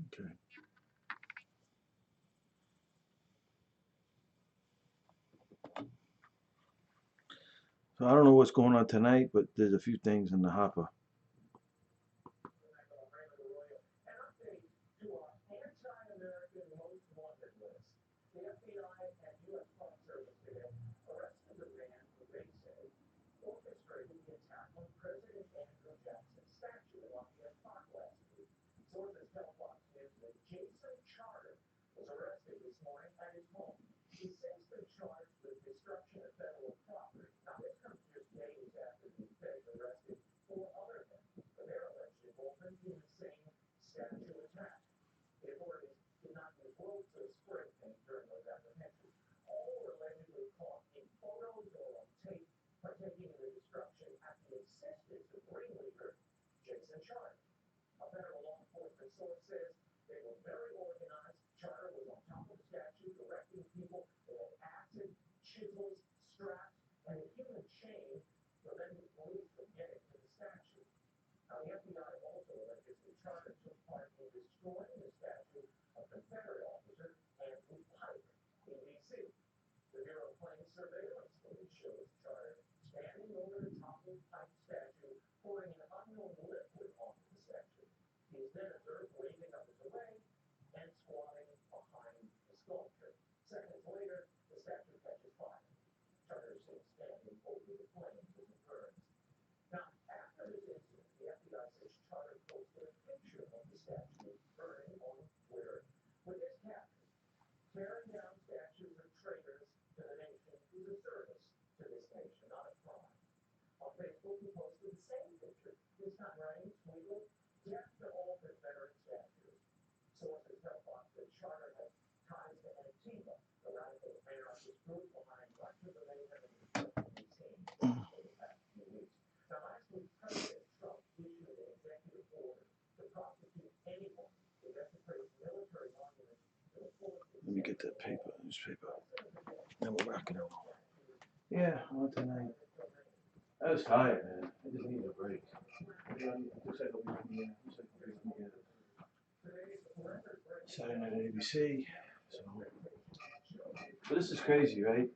Okay. So I don't know what's going on tonight, but there's a few things in the hopper. Let me get that paper, newspaper. Then we're rocking and rolling. Yeah, on tonight. I was tired, man. I just needed a break. Saturday night at ABC. So, but this is crazy, right?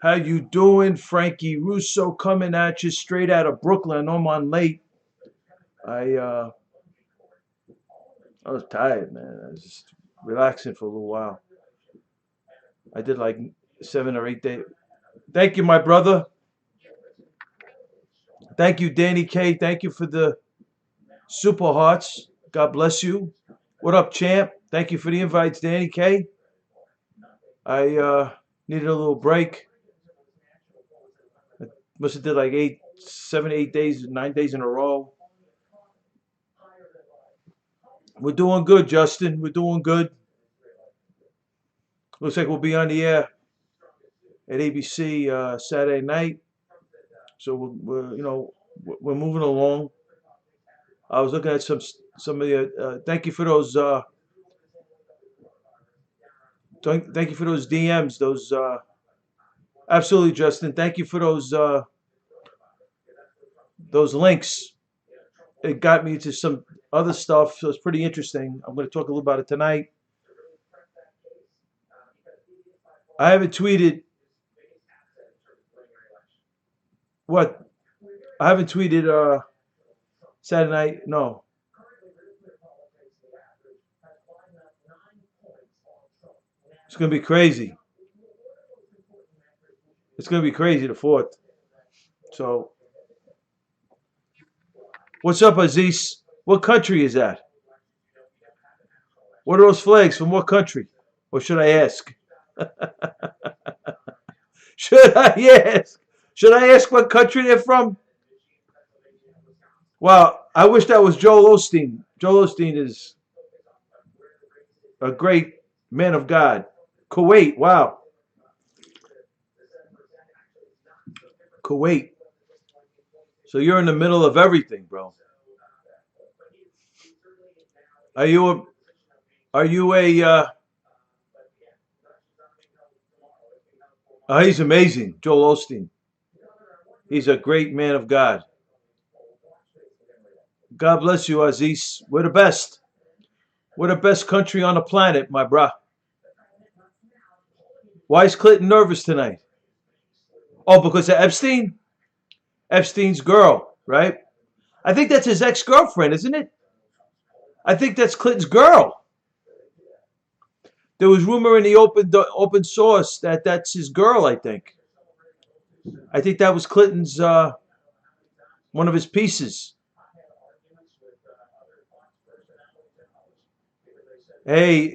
How you doing? Frankie Russo coming at you straight out of Brooklyn. I'm on late. I uh I was tired, man. I was just relaxing for a little while. I did like 7 or 8 days. Thank you, my brother. Thank you, Danny K. Thank you for the super hearts. God bless you. What up, champ? Thank you for the invites, Danny K. I needed a little break. I must have did like 7, 8 days, 9 days in a row. We're doing good, Justin. We're doing good. Looks like we'll be on the air at ABC Saturday night. So we're moving along. I was looking at some of the. Thank you for those. Thank you for those DMs. Those absolutely, Justin. Thank you for those links. It got me to some other stuff, so it's pretty interesting. I'm going to talk a little about it tonight. I haven't tweeted what I haven't tweeted Saturday night. No, it's going to be crazy. It's going to be crazy the fourth. So, what's up, Aziz? What country is that? What are those flags from? What country? Or should I ask? Should I ask? Should I ask what country they're from? Well, I wish that was Joel Osteen. Joel Osteen is a great man of God. Kuwait, wow. Kuwait. So you're in the middle of everything, bro. Are you a are you a he's amazing, Joel Osteen. He's a great man of God. God bless you, Aziz. We're the best. We're the best country on the planet, my brah. Why is Clinton nervous tonight? Oh, because of Epstein? Epstein's girl, right? I think that's his ex-girlfriend, isn't it? I think that's Clinton's girl. There was rumor in the open source that that's his girl. I think that was Clinton's one of his pieces. Hey,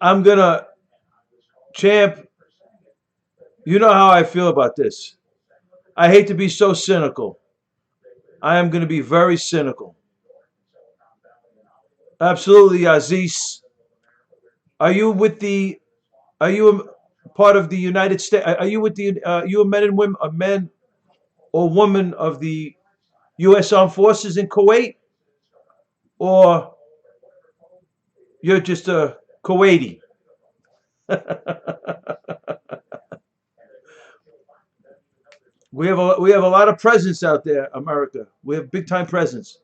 I'm gonna champ. You know how I feel about this. I hate to be so cynical. I am going to be very cynical. Absolutely, Aziz. Are you with the? Are you a part of the United States? Are you with the? You a men and women, a man or woman of the U.S. Armed Forces in Kuwait, or you're just a Kuwaiti? We have a lot of presence out there, America. We have big time presence,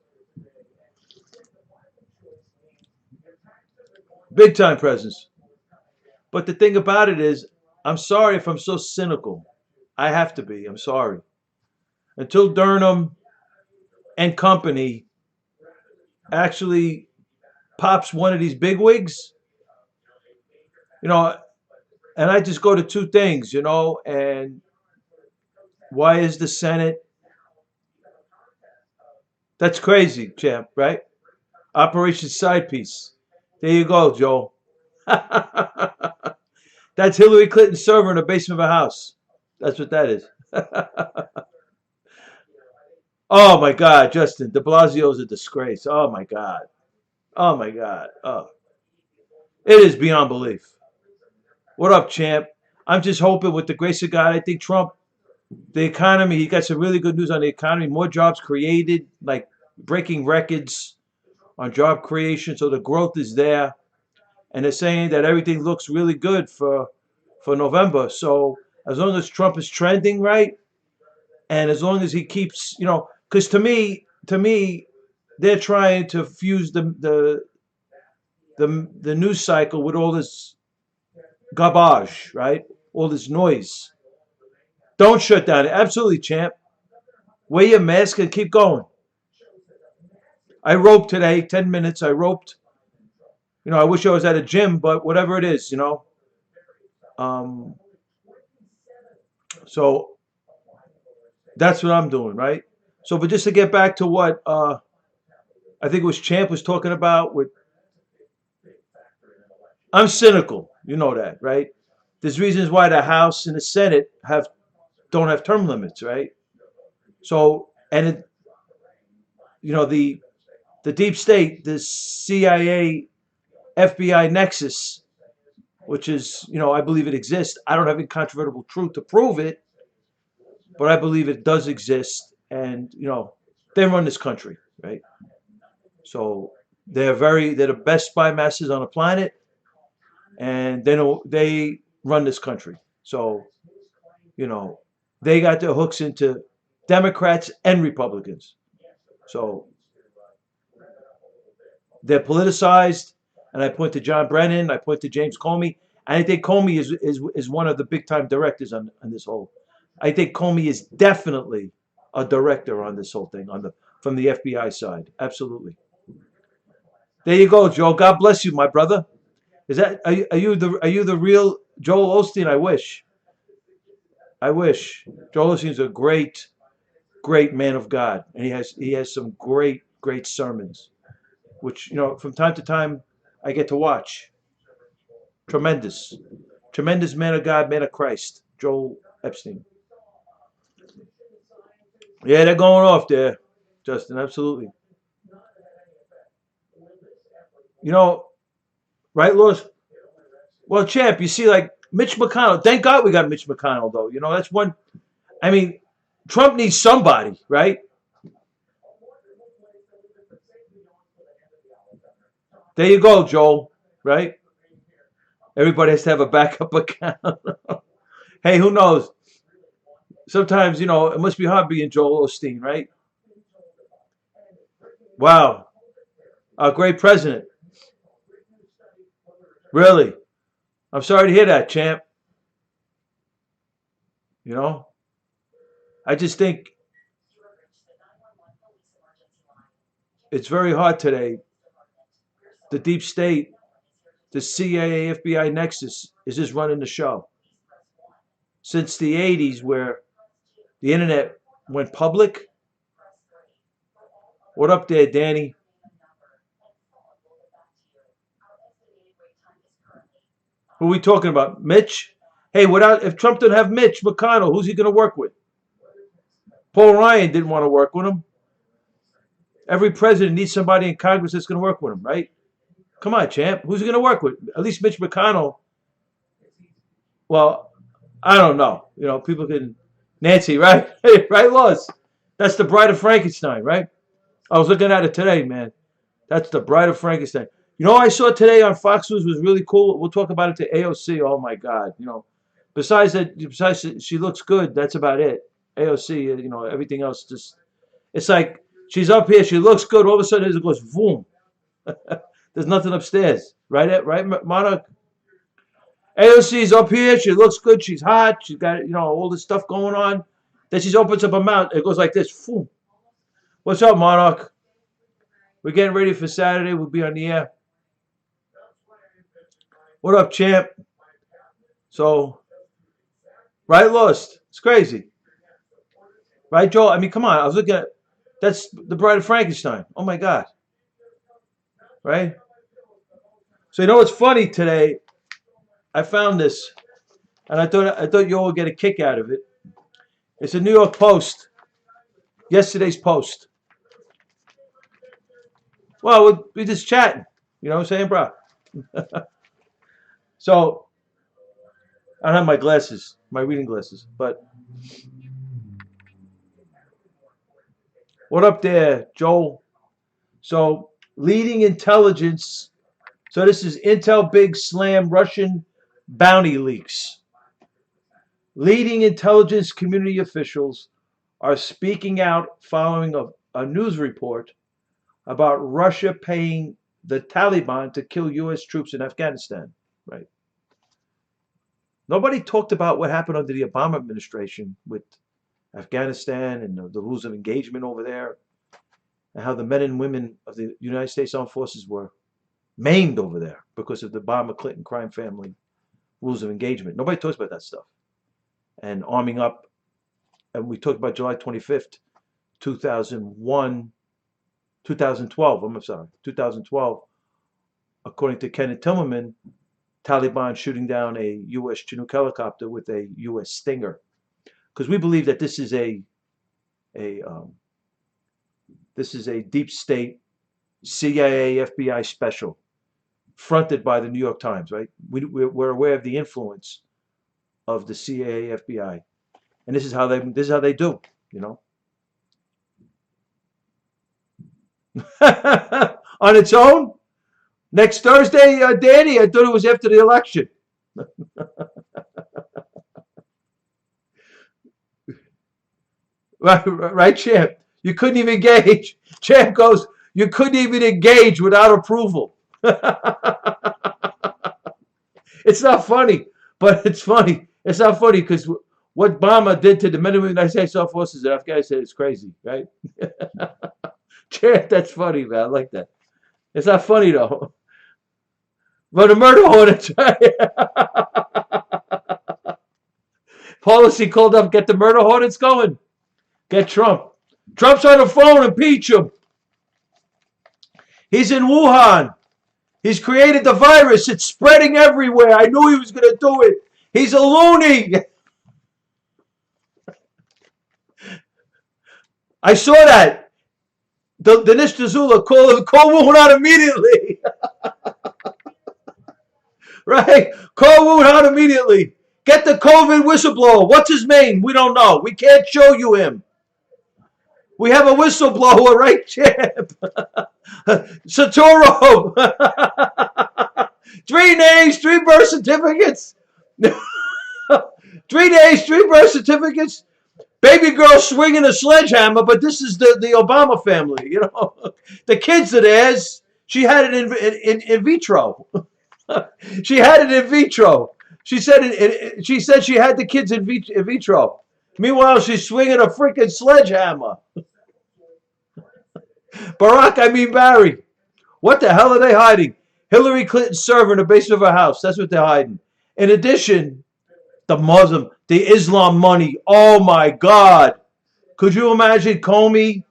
big time presence. But the thing about it is, I'm sorry if I'm so cynical. I have to be. I'm sorry. Until Durham and company actually pops one of these bigwigs, you know, and I just go to two things, and why is the Senate? That's crazy, champ, right? Operation Side Piece. There you go, Joe. That's Hillary Clinton's server in the basement of a house. That's what that is. Oh my God, Justin, De Blasio's a disgrace. Oh my God. Oh my God. Oh, it is beyond belief. What up, champ? I'm just hoping with the grace of God, I think Trump, the economy, he got some really good news on the economy. More jobs created, like breaking records on job creation. So the growth is there. And they're saying that everything looks really good for November. So as long as Trump is trending right, and as long as he keeps, because to me, they're trying to fuse the news cycle with all this garbage, right? All this noise. Don't shut down. Absolutely, champ. Wear your mask and keep going. I roped today, 10 minutes. I roped. I wish I was at a gym, but whatever it is. Um, so that's what I'm doing, right? So, but just to get back to what I think it was Champ was talking about with, I'm cynical. You know that, right? There's reasons why the House and the Senate don't have term limits, right? So, and the deep state, the CIA, FBI nexus which is, I believe it exists. I don't have incontrovertible truth to prove it, but I believe it does exist, and they run this country, right? So they're the best spy masters on the planet, and they run this country. So you know they got their hooks into Democrats and Republicans. So they're politicized, and I point to John Brennan, I point to James Comey, and I think Comey is one of the big time directors on this whole. I think Comey is definitely a director on this whole thing from the FBI side. Absolutely. There you go, Joe. God bless you, my brother. Are you the real Joel Osteen? I wish. I wish. Joel Osteen's a great man of God, and he has some great sermons, which from time to time I get to watch. Tremendous man of God, man of Christ, Joel Epstein. Yeah, they're going off there, Justin. Absolutely. You know, right, Lewis? Well, champ, you see, like Mitch McConnell. Thank God we got Mitch McConnell, though. That's one. I mean, Trump needs somebody, right? There you go, Joel. Right? Everybody has to have a backup account. Hey, who knows? Sometimes, it must be hard being Joel Osteen, right? Wow, a great president. Really? I'm sorry to hear that, champ. You know, I just think it's very hard today. The deep state, the CIA, FBI nexus is just running the show. Since the 80s, where the internet went public. What up there, Danny? Who are we talking about? Mitch? Hey, if Trump didn't have Mitch McConnell, who's he going to work with? Paul Ryan didn't want to work with him. Every president needs somebody in Congress that's going to work with him, right? Come on, champ. Who's he going to work with? At least Mitch McConnell. Well, I don't know. People can. Nancy, right? Right, Lois? That's the Bride of Frankenstein, right? I was looking at it today, man. That's the Bride of Frankenstein. I saw today on Fox News was really cool. We'll talk about it to AOC. Oh my God, besides she looks good. That's about it. AOC, everything else just it's like she's up here. She looks good. All of a sudden, it goes boom. There's nothing upstairs, right? Right, Monarch. AOC's up here. She looks good. She's hot. She's got all this stuff going on. Then she opens up her mouth. It goes like this. Boom. What's up, Monarch? We're getting ready for Saturday. We'll be on the air. What up, champ? So, right, Lost. It's crazy. Right, Joel? I mean, come on. I was looking at that's the Bride of Frankenstein. Oh my God. Right? So what's funny today? I found this, and I thought you all would get a kick out of it. It's a New York Post. Yesterday's Post. Well, we're just chatting. You know what I'm saying, bro? So, I don't have my glasses, my reading glasses, but what up there, Joel? So, leading intelligence. So, this is Intel Big Slam Russian bounty leaks. Leading intelligence community officials are speaking out following a news report about Russia paying the Taliban to kill U.S. troops in Afghanistan. Right. Nobody talked about what happened under the Obama administration with Afghanistan and the rules of engagement over there, and how the men and women of the United States Armed Forces were maimed over there because of the Obama-Clinton crime family rules of engagement. Nobody talks about that stuff. And arming up, and we talked about July 25th, 2012, I'm sorry, 2012, according to Kenneth Timmerman, Taliban shooting down a U.S. Chinook helicopter with a U.S. Stinger. Because we believe that this is a deep state CIA, FBI special. fronted by the New York Times, right? We're aware of the influence of the CIA, FBI, and this is how they do, you know. On its own, next Thursday, Danny. I thought it was after the election. Right, Champ? You couldn't even engage. Champ goes, you couldn't even engage without approval. It's not funny, but it's funny. It's not funny because what Obama did to the men and women of the United States Armed Forces in Afghanistan is crazy, right? Champ, that's funny, man. I like that. It's not funny, though. But the murder hornets, right? Policy called up, get the murder hornets going. Get Trump. Trump's on the phone, impeach him. He's in Wuhan. He's created the virus. It's spreading everywhere. I knew he was going to do it. He's a loony. I saw that. Dinesh D'Souza call Wuhan immediately. Right? Call Wuhan immediately. Get the COVID whistleblower. What's his name? We don't know. We can't show you him. We have a whistleblower, right, Champ? Saturo. 3 names, 3 birth certificates. 3 days, 3 birth certificates. Baby girl swinging a sledgehammer, but this is the Obama family, you know. The kids are theirs. She had it in vitro. She had it in vitro. She said she had the kids in vitro. Meanwhile, she's swinging a freaking sledgehammer. Barry. What the hell are they hiding? Hillary Clinton's server in the basement of her house. That's what they're hiding. In addition, the Islam money. Oh my God. Could you imagine Comey,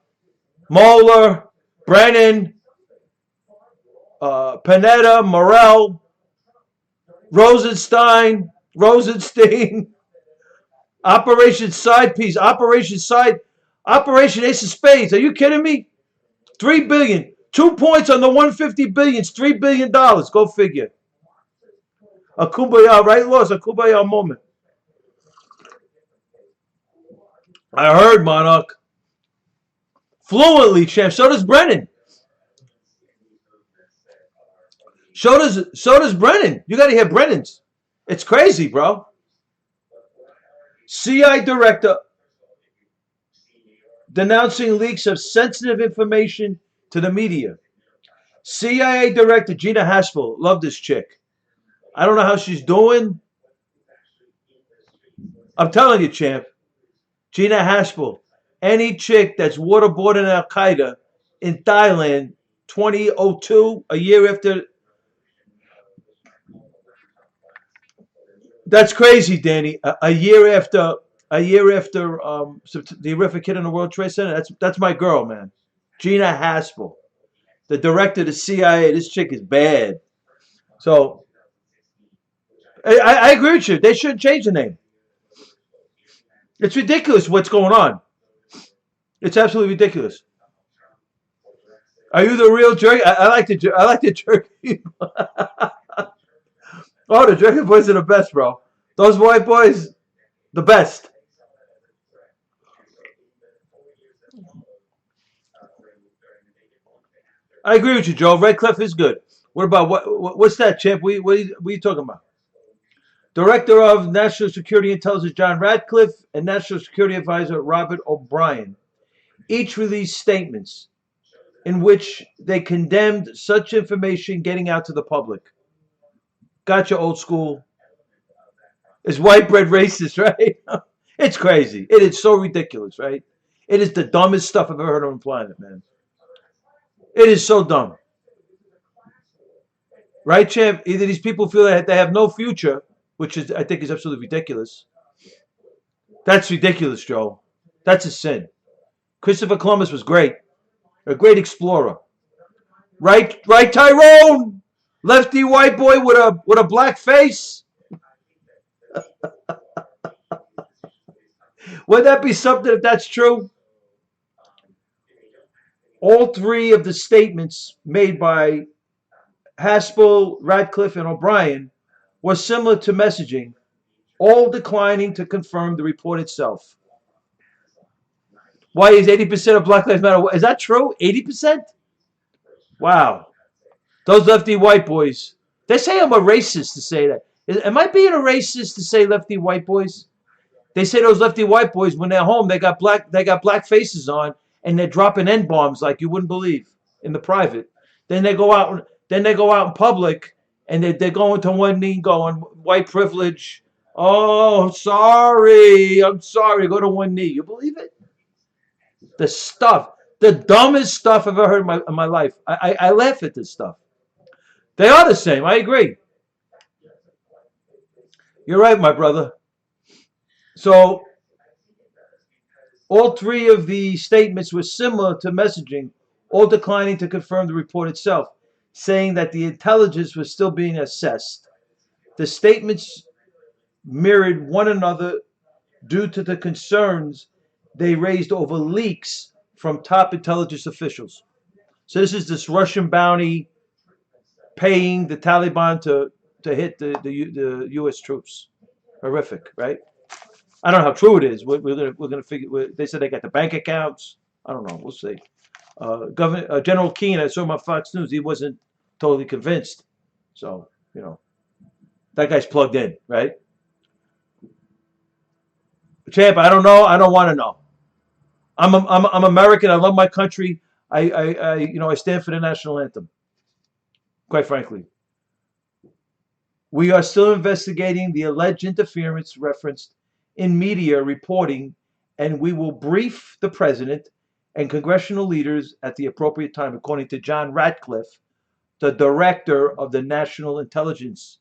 Mueller, Brennan, Panetta, Morell, Rosenstein, Operation Side Piece, Operation Ace of Spades. Are you kidding me? $3 billion. 2 points on the 150 billion. It's $3 billion. Go figure. A kumbaya, right, Lois? A kumbaya moment. I heard, Monarch. Fluently, Champ. So does Brennan. So does Brennan. You got to hear Brennan's. It's crazy, bro. CIA director denouncing leaks of sensitive information to the media. CIA director Gina Haspel. Love this chick. I don't know how she's doing. I'm telling you, Champ. Gina Haspel. Any chick that's waterboarding Al-Qaeda in Thailand 2002, a year after. That's crazy, Danny. A year after the horrific hit in the World Trade Center. That's my girl, man. Gina Haspel, the director of the CIA. This chick is bad. So I agree with you. They shouldn't change the name. It's ridiculous what's going on. It's absolutely ridiculous. Are you the real jerky? I like the jerky. Oh, the jerky boys are the best, bro. Those white boys, the best. I agree with you, Joe. Red Cliff is good. What about what's that, Champ? What are you talking about? Director of National Security Intelligence John Radcliffe and National Security Advisor Robert O'Brien each released statements in which they condemned such information getting out to the public. Gotcha, old school. Is white bread racist, right? It's crazy. It is so ridiculous, right? It is the dumbest stuff I've ever heard on the planet, man. It is so dumb. Right, Champ? Either these people feel that they have no future, which I think is absolutely ridiculous. That's ridiculous, Joe. That's a sin. Christopher Columbus was great. A great explorer. Right, Tyrone? Lefty white boy with a black face? Would that be something if that's true? All 3 of the statements made by Haspel, Radcliffe, and O'Brien was similar to messaging, all declining to confirm the report itself. Why is 80% of Black Lives Matter? Is that true? 80%? Wow. Those lefty white boys. They say I'm a racist to say that. Am I being a racist to say lefty white boys? They say those lefty white boys, when they're home, they got black faces on, and they're dropping N bombs like you wouldn't believe in the private. Then they go out in public, and they're going to one knee, going white privilege. Oh, I'm sorry. Go to one knee. You believe it? The dumbest stuff I've ever heard in my life. I laugh at this stuff. They are the same. I agree. You're right, my brother. So all three of the statements were similar to messaging, all declining to confirm the report itself, saying that the intelligence was still being assessed. The statements mirrored one another due to the concerns they raised over leaks from top intelligence officials. So this Russian bounty paying the Taliban to hit the U.S. troops. Horrific, right? I don't know how true it is. We're gonna figure. They said they got the bank accounts. I don't know. We'll see. General Keane, I saw him on Fox News. He wasn't totally convinced. So that guy's plugged in, right? Champ, I don't know. I don't want to know. I'm American. I love my country. I stand for the national anthem. Quite frankly, we are still investigating the alleged interference referenced in media reporting, and we will brief the president and congressional leaders at the appropriate time, according to John Radcliffe, the director of the National Intelligence,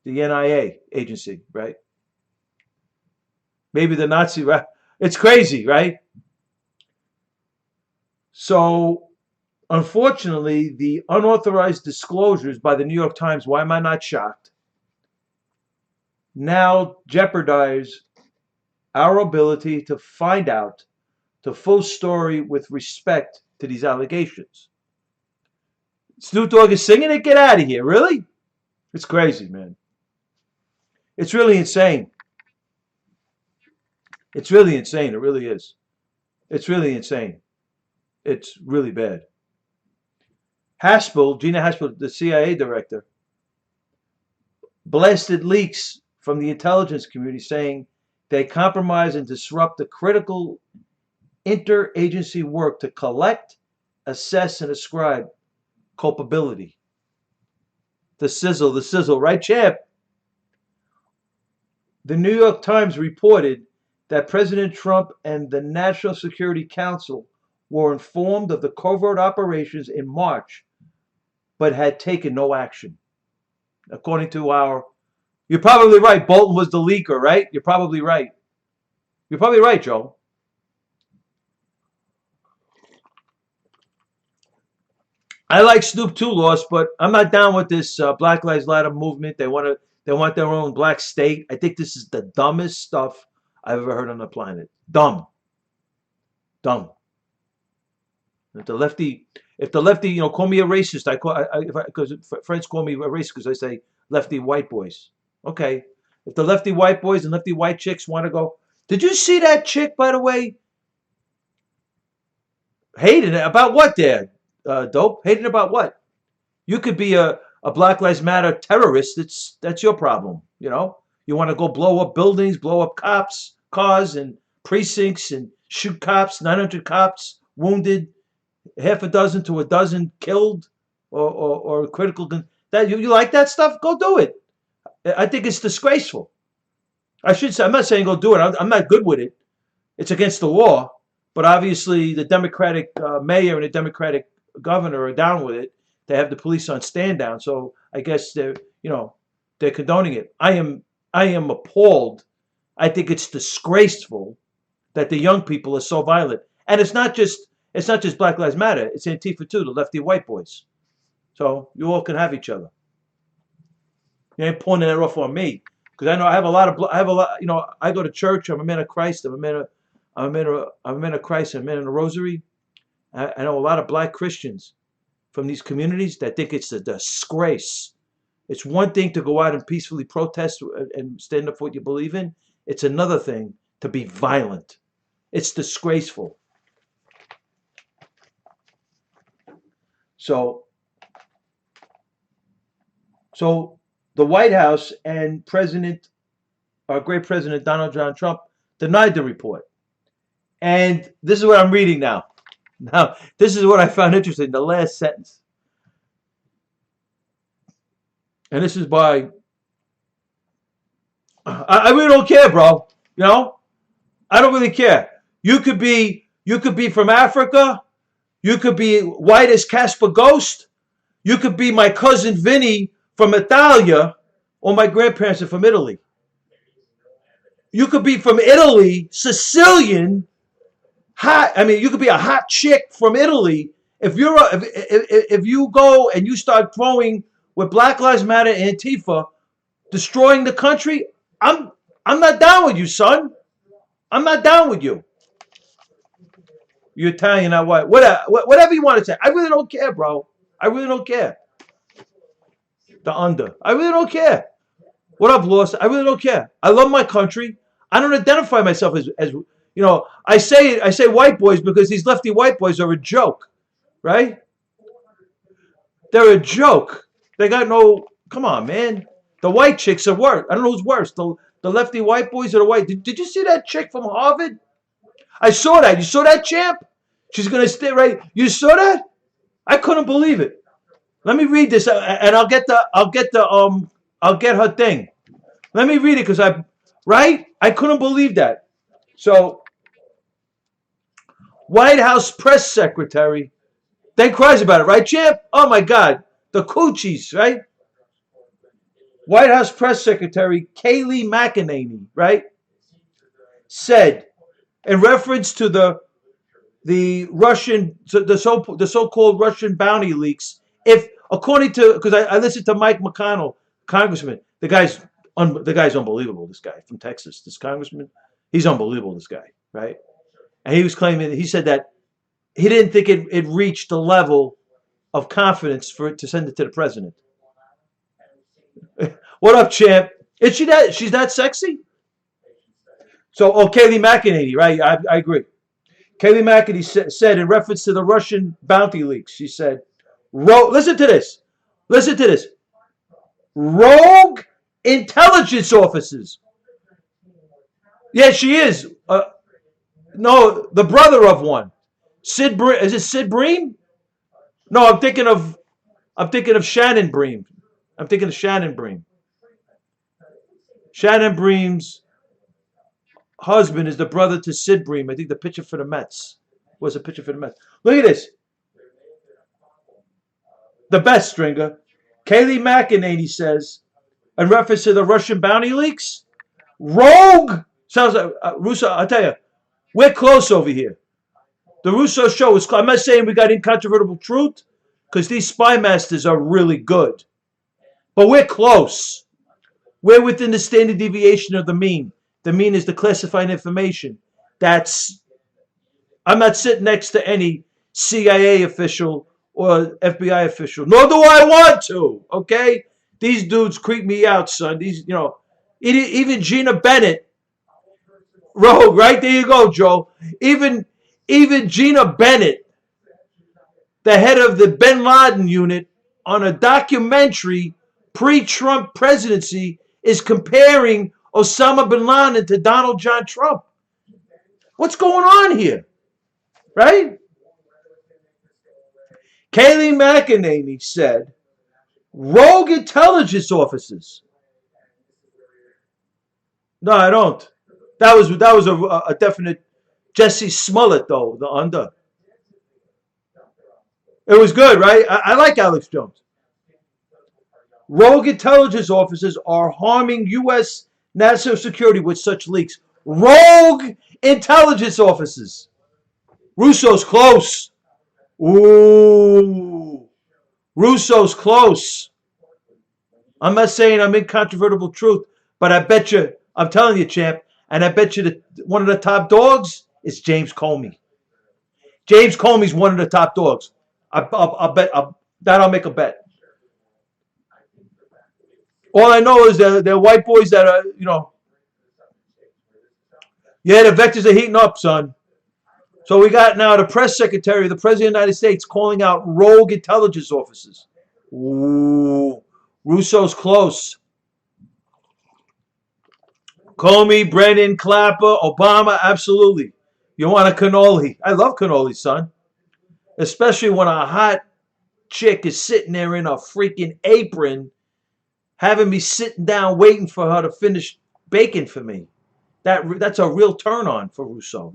the NIA agency, right? Maybe the Nazi, right? It's crazy, right? So, unfortunately, the unauthorized disclosures by the New York Times, why am I not shocked, now jeopardize our ability to find out the full story with respect to these allegations. Snoop Dogg is singing it? Get out of here. Really? It's crazy, man. It's really insane. It's really insane. It really is. It's really insane. It's really bad. Gina Haspel, the CIA director, blasted leaks from the intelligence community saying they compromise and disrupt the critical interagency work to collect, assess, and ascribe culpability. The sizzle, right, champ? The New York Times reported that President Trump and the National Security Council were informed of the covert operations in March, but had taken no action. According to you're probably right. Bolton was the leaker, right? You're probably right. You're probably right, Joe. I like Snoop too, Lost, but I'm not down with this Black Lives Matter movement. They want their own black state. I think this is the dumbest stuff I've ever heard on the planet. Dumb. If the lefty, call me a racist, because friends call me a racist because I say lefty white boys. Okay, if the lefty white boys and lefty white chicks want to go, did you see that chick, by the way? Hated it about what, there, dope? Hated about what? You could be a Black Lives Matter terrorist. That's your problem. You want to go blow up buildings, blow up cops, cars, and precincts, and shoot cops. 900 cops wounded, half a dozen to a dozen killed, or critical. That you like that stuff? Go do it. I think it's disgraceful. I should say, I'm not saying go do it. I'm not good with it. It's against the law. But obviously, the Democratic mayor and the Democratic governor are down with it. They have the police on stand down. So I guess they're condoning it. I am appalled. I think it's disgraceful that the young people are so violent. And it's not just Black Lives Matter. It's Antifa too, the lefty white boys. So you all can have each other. You ain't pulling that off on me, because I know I have a lot. I go to church. I'm a man of Christ. I'm a man of Christ. I'm a man in the Rosary. I know a lot of black Christians. from these communities that think it's a disgrace. It's one thing to go out and peacefully protest and stand up for what you believe in. It's another thing to be violent. It's disgraceful. So the White House and our great President Donald John Trump denied the report. And this is what I'm reading now. Now, this is what I found interesting, the last sentence. And this is by, I really don't care, bro. You know, I don't really care. You could be from Africa. You could be white as Casper Ghost. You could be my cousin Vinny from Italia, or my grandparents are from Italy. You could be from Italy, Sicilian, hot. I mean, you could be a hot chick from Italy. If you go and you start throwing with Black Lives Matter, Antifa, destroying the country, I'm not down with you, son. I'm not down with you. You're Italian, not white. Whatever you want to say. I really don't care, bro. I really don't care. The under. I really don't care. What up, Lost? I really don't care. I love my country. I don't identify myself as you know, I say white boys because these lefty white boys are a joke, right? They're a joke. They got no, come on, man. The white chicks are worse. I don't know who's worse, the lefty white boys or the white. Did you see that chick from Harvard? I saw that. You saw that, champ? She's going to stay right. You saw that? I couldn't believe it. Let me read this, and I'll get her thing. Let me read it because I couldn't believe that. So, White House press secretary, then cries about it, right, champ? Oh my God, the coochies, right? White House press secretary Kayleigh McEnany, right, said in reference to the Russian, the so-called Russian bounty leaks. If according to, because I listened to Mike McConnell, congressman, the guy's unbelievable. This guy from Texas, this congressman, he's unbelievable. This guy, right? And he was claiming, he said that he didn't think it reached the level of confidence for it to send it to the president. What up, champ? Is she that? She's that sexy? So, Kayleigh McEnany, right? I agree. Kayleigh McEnany said in reference to the Russian bounty leaks, she said, listen to this. Listen to this. Rogue intelligence officers. Yeah, she is. No, the brother of one. Is it Sid Bream? No, I'm thinking of Shannon Bream. I'm thinking of Shannon Bream. Shannon Bream's husband is the brother to Sid Bream. I think the pitcher for the Mets was a pitcher for the Mets. Look at this. The best, Stringer. Kayleigh McEnany says, in reference to the Russian bounty leaks, rogue. Sounds like Russo. I'll tell you, we're close over here. The Russo show is close. I'm not saying we got incontrovertible truth, because these spy masters are really good. But we're close. We're within the standard deviation of the mean. The mean is the classified information. I'm not sitting next to any CIA official or FBI official, nor do I want to, okay? These dudes creep me out, son. These, even Gina Bennett, rogue, right? There you go, Joe. Even Gina Bennett, the head of the Bin Laden unit, on a documentary pre-Trump presidency, is comparing Osama bin Laden to Donald John Trump. What's going on here? Right? Kayleigh McEnany said, rogue intelligence officers. No, I don't. That was a definite Jesse Smollett, though, the under. It was good, right? I like Alex Jones. Rogue intelligence officers are harming U.S. national security with such leaks. Rogue intelligence officers. Russo's close. Ooh. Russo's close. I'm not saying I'm incontrovertible truth, but I bet you, I'm telling you, champ, and I bet you that one of the top dogs is James Comey. James Comey's one of the top dogs. That I'll make a bet. All I know is that they're white boys that are, yeah, the vectors are heating up, son. So we got now the press secretary of the President of the United States calling out rogue intelligence officers. Ooh, Russo's close. Comey, Brennan, Clapper, Obama, absolutely. You want a cannoli? I love cannoli, son. Especially when a hot chick is sitting there in a freaking apron, having me sitting down waiting for her to finish baking for me. That's a real turn on for Russo,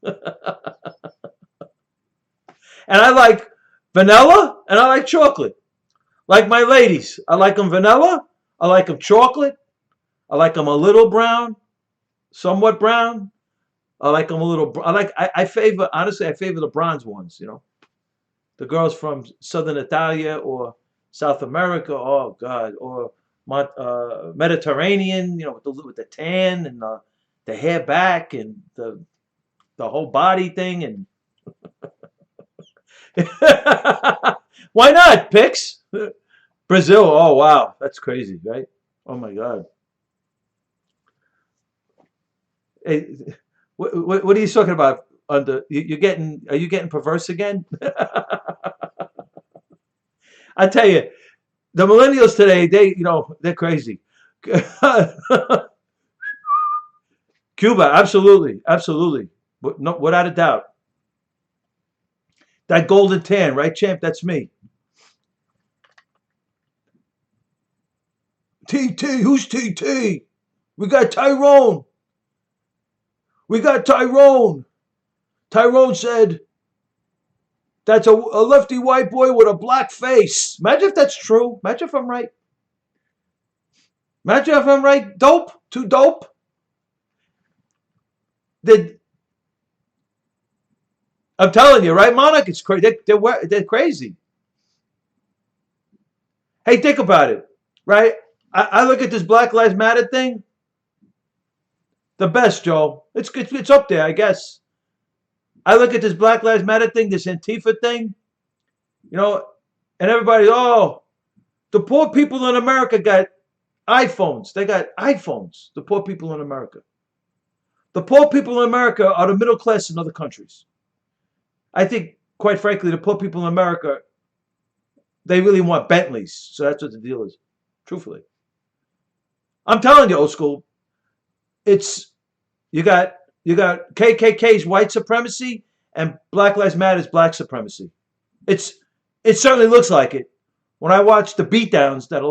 And I like vanilla and I like chocolate. Like my ladies, I like them vanilla, I like them chocolate, I like them a little brown, somewhat brown. I like them a little. I favor, honestly, I favor the bronze ones. The girls from Southern Italia or South America. Oh God, or Mediterranean. With the tan and the hair back and the whole body thing and. Why not, Pix? Brazil. Oh wow, that's crazy, right? Oh my God. Hey, what are you talking about? Are you getting perverse again? I tell you, the millennials today, they're crazy. Cuba, absolutely, absolutely, but no, without a doubt. That golden tan, right, champ? That's me. TT, who's TT? We got Tyrone. We got Tyrone. Tyrone said, that's a lefty white boy with a black face. Imagine if that's true. Imagine if I'm right. Imagine if I'm right. Dope? Too dope? I'm telling you, right, Monarch? It's crazy. They're crazy. Hey, think about it, right? I look at this Black Lives Matter thing. The best, Joe. It's up there, I guess. I look at this Black Lives Matter thing, this Antifa thing, and everybody, oh, the poor people in America got iPhones. They got iPhones, the poor people in America. The poor people in America are the middle class in other countries. I think, quite frankly, the poor people in America, they really want Bentleys. So that's what the deal is, truthfully. I'm telling you, old school, you got KKK's white supremacy and Black Lives Matter's black supremacy. It certainly looks like it. When I watch the beatdowns that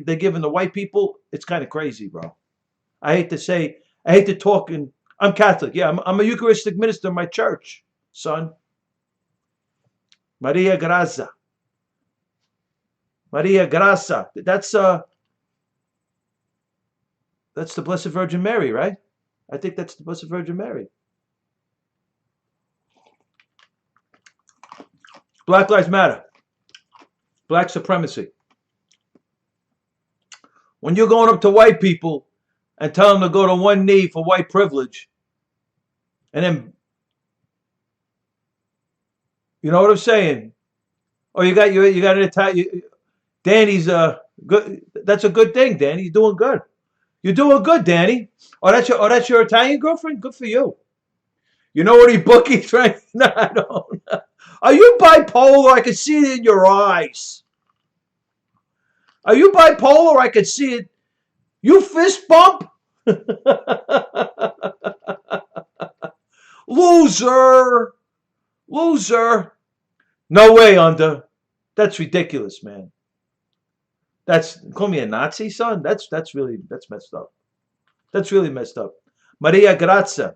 they're giving the white people, it's kind of crazy, bro. I hate to talk, and I'm Catholic. Yeah, I'm a Eucharistic minister in my church, son. Maria Graza. Maria Graza. That's the Blessed Virgin Mary, right? I think that's the Blessed Virgin Mary. Black Lives Matter. Black supremacy. When you're going up to white people and tell them to go to one knee for white privilege, and then, you know what I'm saying? Oh, you got an Italian. Danny's good. That's a good thing, Danny. You're doing good. You're doing good, Danny. Oh, that's your Italian girlfriend? Good for you. You know what he bookies, right? No, I don't. Are you bipolar? I can see it in your eyes. Are you bipolar? I can see it. You fist bump? Loser. Loser. No way, Under. That's ridiculous, man. Call me a Nazi, son? That's messed up. That's really messed up. Maria Grazia.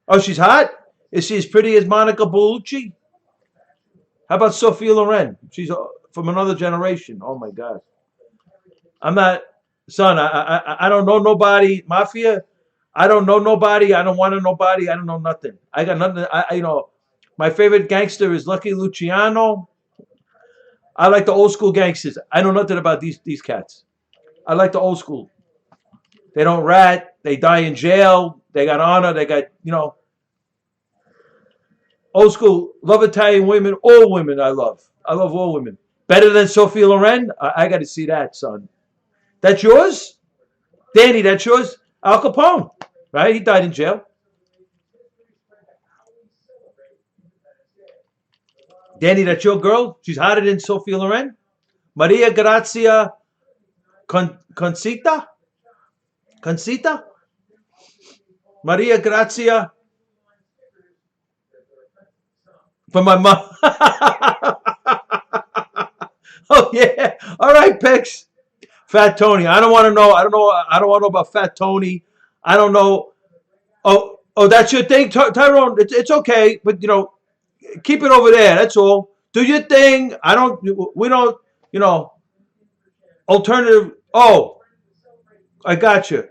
Oh, she's hot? Is she as pretty as Monica Bellucci? How about Sophia Loren? She's from another generation. Oh my God. I'm not, son. I don't know nobody. Mafia. I don't know nobody. I don't want to nobody. I don't know nothing. I got nothing. My favorite gangster is Lucky Luciano. I like the old school gangsters. I know nothing about these cats. I like the old school. They don't rat. They die in jail. They got honor. They got, Old school. Love Italian women. All women I love. I love all women. Better than Sophia Loren? I got to see that, son. That's yours? Danny, that's yours? Al Capone, right? He died in jail. Danny, that's your girl? She's hotter than Sophia Loren? Maria Grazia Concita? Concita? Maria Grazia? For my mom. Oh, yeah. All right, Pix. Fat Tony. I don't want to know. I don't know. I don't want to know about Fat Tony. I don't know. Oh, that's your thing, Tyrone. It's okay, but keep it over there. That's all. Do your thing. I don't. We don't. Alternative. Oh, I got you.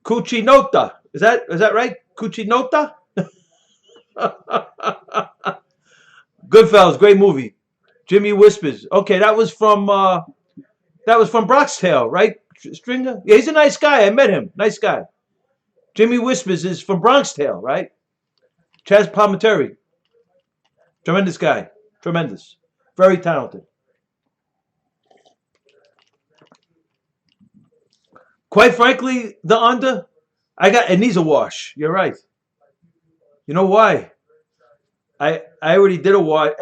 Cucinota. Is that right? Cucinota. Goodfellas, great movie. Jimmy Whispers. Okay, that was from Brock's Tale, right? Stringer. Yeah, he's a nice guy. I met him. Nice guy. Jimmy Whispers is from Bronx Tale, right? Chaz Palminteri. Tremendous guy. Tremendous. Very talented. Quite frankly, the under, it needs a wash. You're right. You know why? I already did a wash.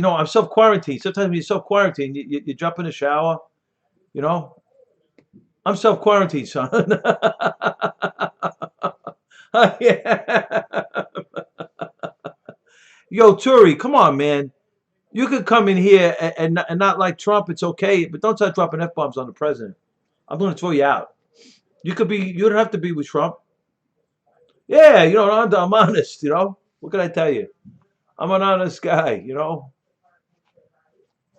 I'm self quarantined. Sometimes when you're self quarantined, you jump in the shower. You know, I'm self quarantined, son. Yeah. Yo, Turi, come on, man. You could come in here and not like Trump. It's okay, but don't start dropping f bombs on the president. I'm going to throw you out. You don't have to be with Trump. Yeah, I'm honest. What can I tell you? I'm an honest guy.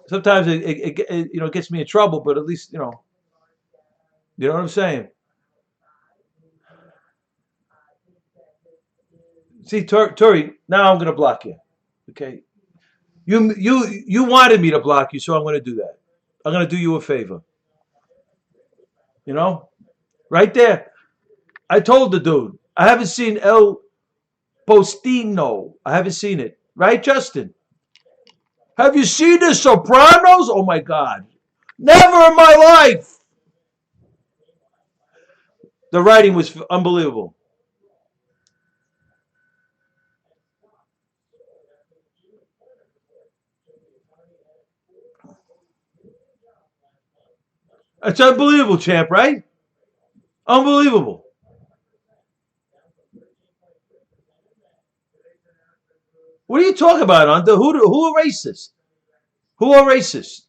Sometimes it gets me in trouble, but at least you know what I'm saying. See, Turi, now I'm going to block you. Okay, you wanted me to block you, so I'm going to do that. I'm going to do you a favor. Right there. I told the dude I haven't seen El Postino. I haven't seen it. Right, Justin? Have you seen The Sopranos? Oh my God. Never in my life. The writing was unbelievable. It's unbelievable, champ, right? Unbelievable. What are you talking about, Under? Who are racist? Who are racist?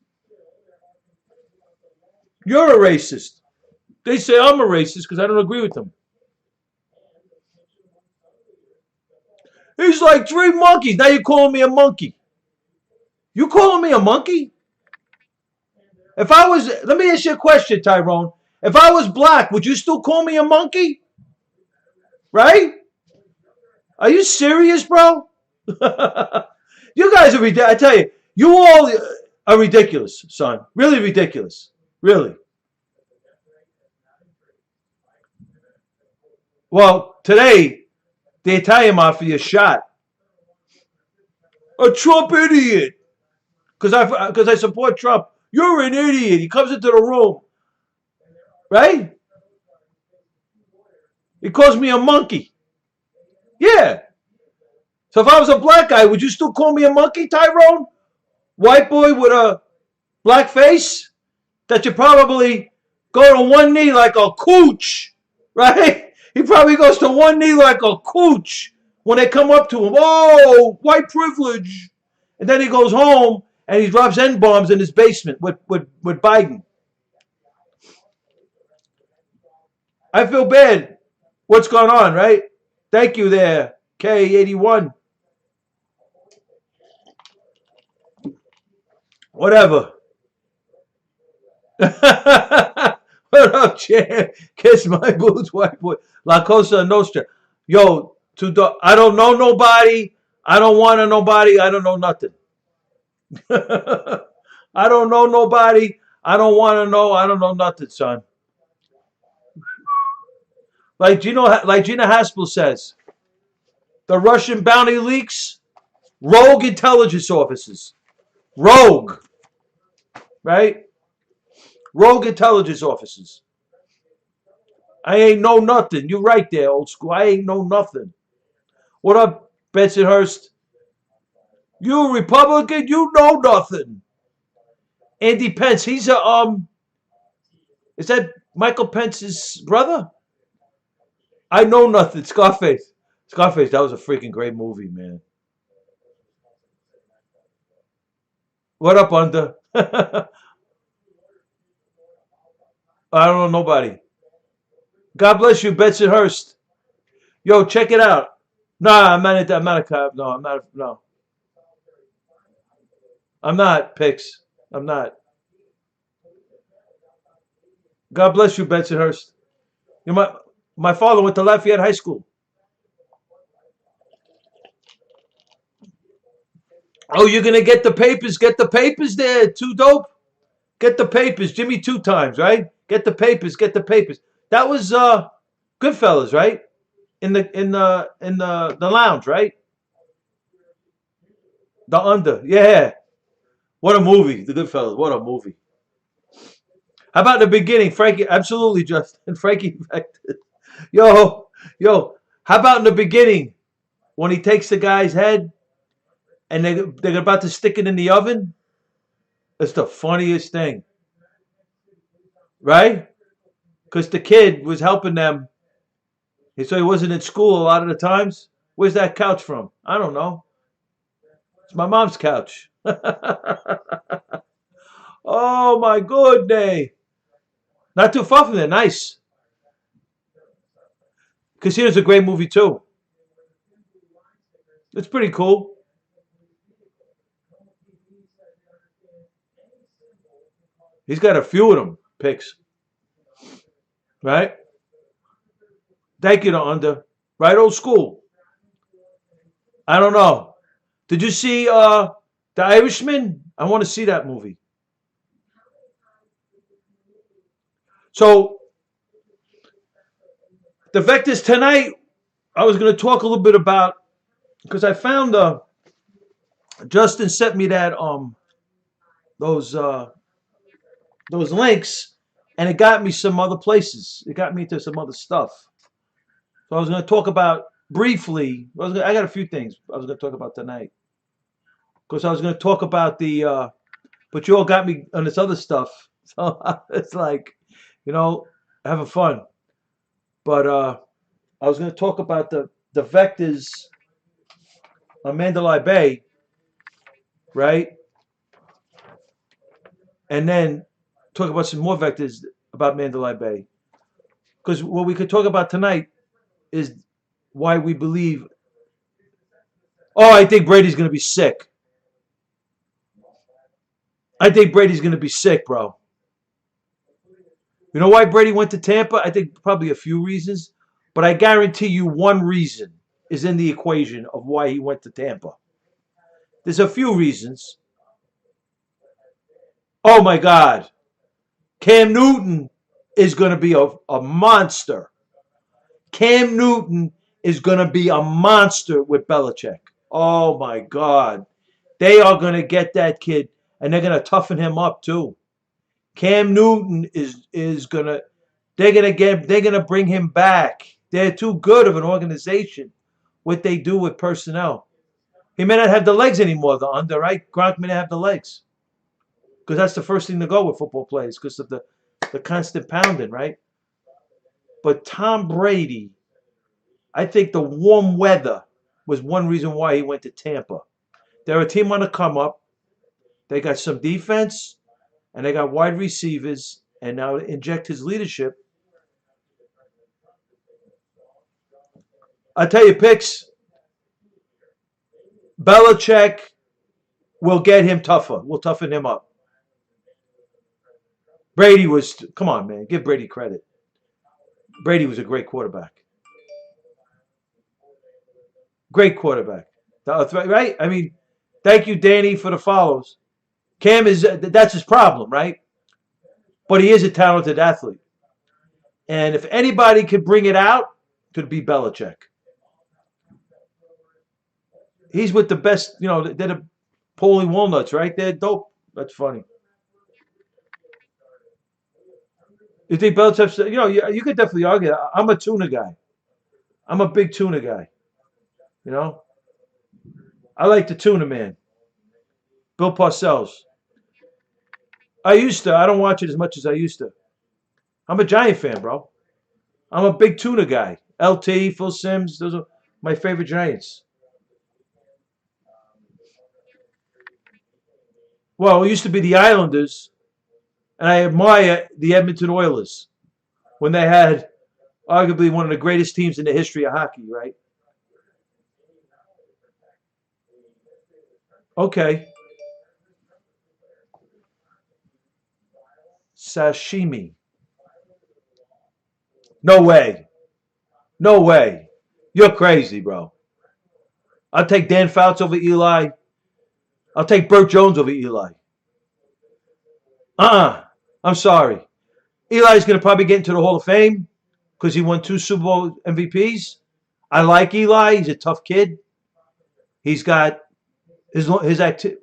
You're a racist. They say I'm a racist because I don't agree with them. He's like three monkeys. Now you're calling me a monkey. You calling me a monkey? Let me ask you a question, Tyrone. If I was black, would you still call me a monkey? Right? Are you serious, bro? You guys are ridiculous. I tell you, you all are ridiculous, son. Really ridiculous. Really. Well, today, the Italian mafia shot a Trump idiot because I support Trump. You're an idiot. He comes into the room, right? He calls me a monkey. Yeah. So if I was a black guy, would you still call me a monkey, Tyrone? White boy with a black face that you probably go to one knee like a cooch, right? He probably goes to one knee like a cooch when they come up to him. Oh, white privilege. And then he goes home and he drops N-bombs in his basement with Biden. I feel bad. What's going on, right? Thank you there, K81. Whatever. What up, champ? Kiss my boots, white boy. La Cosa Nostra. Yo, I don't know nobody. I don't want to nobody. I don't know nothing. I don't know nobody. I don't want to know. I don't know nothing, son. Like Gina Haspel says, The Russian bounty leaks, rogue intelligence officers. Rogue, right? Rogue intelligence officers. I ain't know nothing. You right there, old school. I ain't know nothing. What up, Bensonhurst? You Republican, you know nothing. Andy Pence, he's a is that Michael Pence's brother? I know nothing. Scarface. Scarface, that was a freaking great movie, man. What up, Under? I don't know nobody. God bless you, Bensonhurst. Yo, check it out. Nah, I'm not a cop. No, I'm not. No, I'm not. Pix. I'm not. God bless you, Bensonhurst. You my father went to Lafayette High School. Oh, you're gonna get the papers? Get the papers there. Too dope. Get the papers. Jimmy 2 times, right? Get the papers. Get the papers. That was Goodfellas, right? In the lounge, right? The Under. Yeah. What a movie. The Goodfellas. What a movie. How about the beginning, Frankie? Absolutely, Justin. Frankie. Yo. How about in the beginning when he takes the guy's head and they're about to stick it in the oven? That's the funniest thing, right? Because the kid was helping them, so he wasn't in school a lot of the times. Where's that couch from? I don't know. It's my mom's couch. Oh my goodness. Not too far from there. Nice. Casino's a great movie too. It's pretty cool. He's got a few of them picks. Right? Thank you to Under. Right, old school. I don't know. Did you see The Irishman? I want to see that movie. So the vectors tonight, I was going to talk a little bit about, because I found Justin sent me that those links, and it got me some other places. It got me into some other stuff. So I was going to talk about briefly. I got a few things I was going to talk about tonight, because I was going to talk about but you all got me on this other stuff. So it's like, having fun. But I was going to talk about the vectors on Mandalay Bay, right? And then talk about some more vectors about Mandalay Bay. Because what we could talk about tonight is why we believe, I think Brady's going to be sick. I think Brady's going to be sick, bro. You know why Brady went to Tampa? I think probably a few reasons. But I guarantee you one reason is in the equation of why he went to Tampa. There's a few reasons. Oh, my God. Cam Newton is going to be a monster. Cam Newton is going to be a monster with Belichick. Oh, my God. They are going to get that kid, and they're going to toughen him up, too. Cam Newton is going to, they're going to bring him back. They're too good of an organization, what they do with personnel. He may not have the legs anymore, the Under, right? Gronk may not have the legs. Because that's the first thing to go with football players, because of the constant pounding, right? But Tom Brady, I think the warm weather was one reason why he went to Tampa. They're a team on the come up. They got some defense, and they got wide receivers, and now inject his leadership. I tell you, Picks, Belichick will get him tougher. We'll toughen him up. Brady come on, man, give Brady credit. Brady was a great quarterback. Great quarterback. Right? I mean, thank you, Danny, for the follows. Cam that's his problem, right? But he is a talented athlete. And if anybody could bring it out, it could be Belichick. He's with the best. They're the Polish walnuts, right? They're dope. That's funny. You think Belichick's? You could definitely argue that. I'm a tuna guy. I'm a big tuna guy. You know, I like the tuna man, Bill Parcells. I used to. I don't watch it as much as I used to. I'm a Giant fan, bro. I'm a big tuna guy. LT, Phil Simms, those are my favorite Giants. Well, it used to be the Islanders, and I admire the Edmonton Oilers when they had arguably one of the greatest teams in the history of hockey, right? Okay. Sashimi. No way. No way. You're crazy, bro. I'll take Dan Fouts over Eli. I'll take Burt Jones over Eli. I'm sorry. Eli's going to probably get into the Hall of Fame because he won 2 Super Bowl MVPs. I like Eli. He's a tough kid. He's got his activity.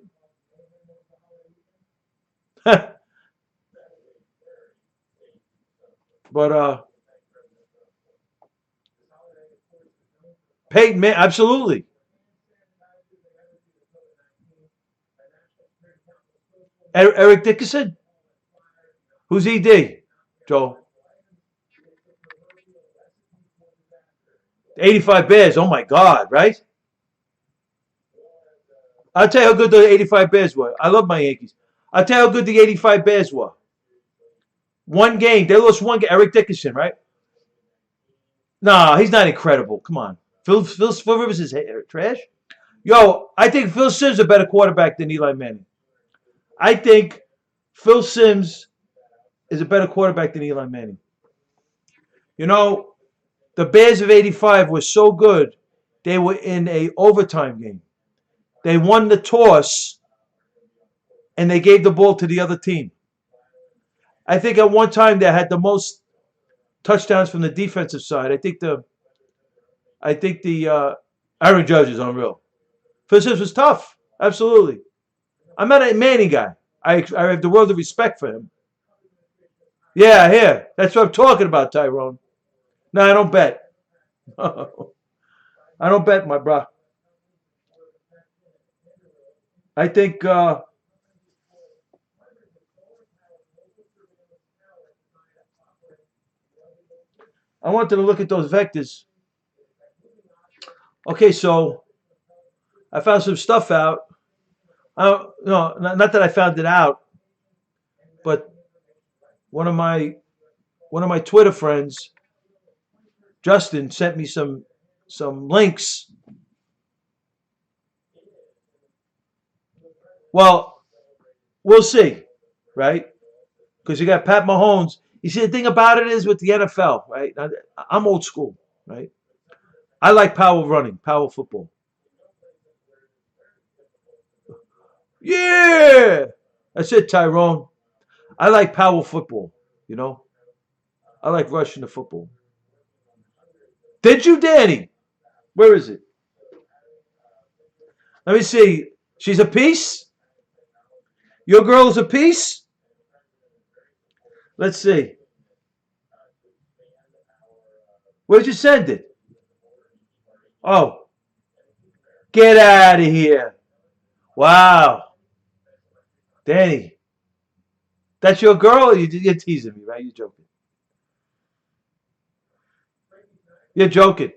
But Peyton, man, absolutely. Eric Dickerson, who's ED? Joe. 85 Bears. Oh my God, right? I'll tell you how good the 85 Bears were. I love my Yankees. I'll tell you how good the 85 Bears were. One game. They lost one game. Eric Dickerson, right? No, he's not incredible. Come on. Phil Rivers is trash. Yo, I think Phil Simms is a better quarterback than Eli Manning. I think Phil Simms is a better quarterback than Eli Manning. You know, the Bears of 85 were so good, they were in a overtime game. They won the toss, and they gave the ball to the other team. I think at one time they had the most touchdowns from the defensive side. I think the Aaron Judge is unreal. Phil Simms was tough, absolutely. I'm not a Manning guy. I have the world of respect for him. Yeah, here. That's what I'm talking about, Tyrone. No, I don't bet. I don't bet, my bro. I think I wanted to look at those vectors. Okay, so I found some stuff out. No, not that I found it out, but one of my one of my Twitter friends, Justin, sent me some links. Well, we'll see, right? Because you got Pat Mahomes. You see, the thing about it is with the NFL, right? I'm old school, right? I like power running, power football. Yeah, that's it, Tyrone. I like power football. You know, I like rushing the football. Did you, Danny? Where is it? Let me see. She's a piece. Your girl is a piece. Let's see. Where'd you send it? Oh, get out of here. Wow. Danny, that's your girl? You're teasing me, right? You're joking. You're joking.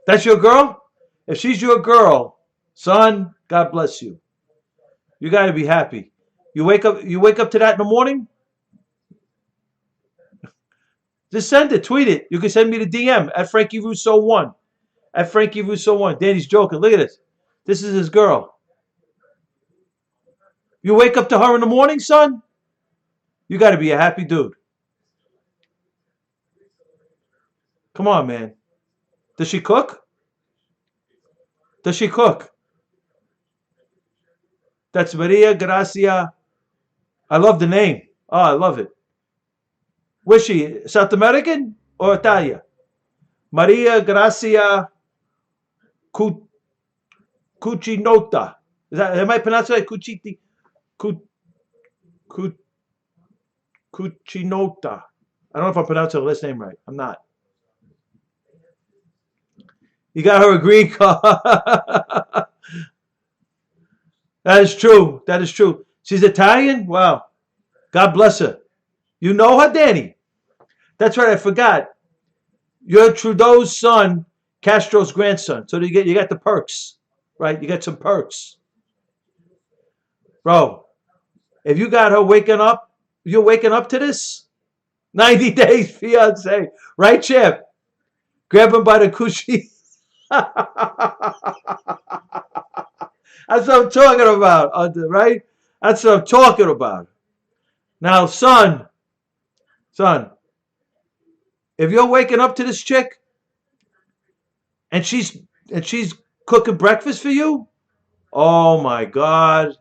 That's your girl? If she's your girl, son, God bless you. You got to be happy. You wake up to that in the morning? Just send it, tweet it. You can send me the DM at Frankie Russo 1. At Frankie Russo 1. Danny's joking. Look at this. This is his girl. You wake up to her in the morning, son? You got to be a happy dude. Come on, man. Does she cook? Does she cook? That's Maria Gracia. I love the name. Oh, I love it. Where's she? South American or Italia? Maria Gracia Cucinota. Am I pronouncing it? Cuciti, cu, cu, Cucinota. I don't know if I'm pronouncing the last name right. I'm not. You got her a green card. That is true. That is true. She's Italian? Wow. God bless her. You know her, Danny? That's right. I forgot. You're Trudeau's son, Castro's grandson. So you got the perks, right? You got some perks. Bro, if you got her waking up, you're waking up to this? 90 Days Fiance. Right, Chip? Grab him by the coochie. That's what I'm talking about, right? That's what I'm talking about. Now, son, if you're waking up to this chick and she's cooking breakfast for you, oh my God,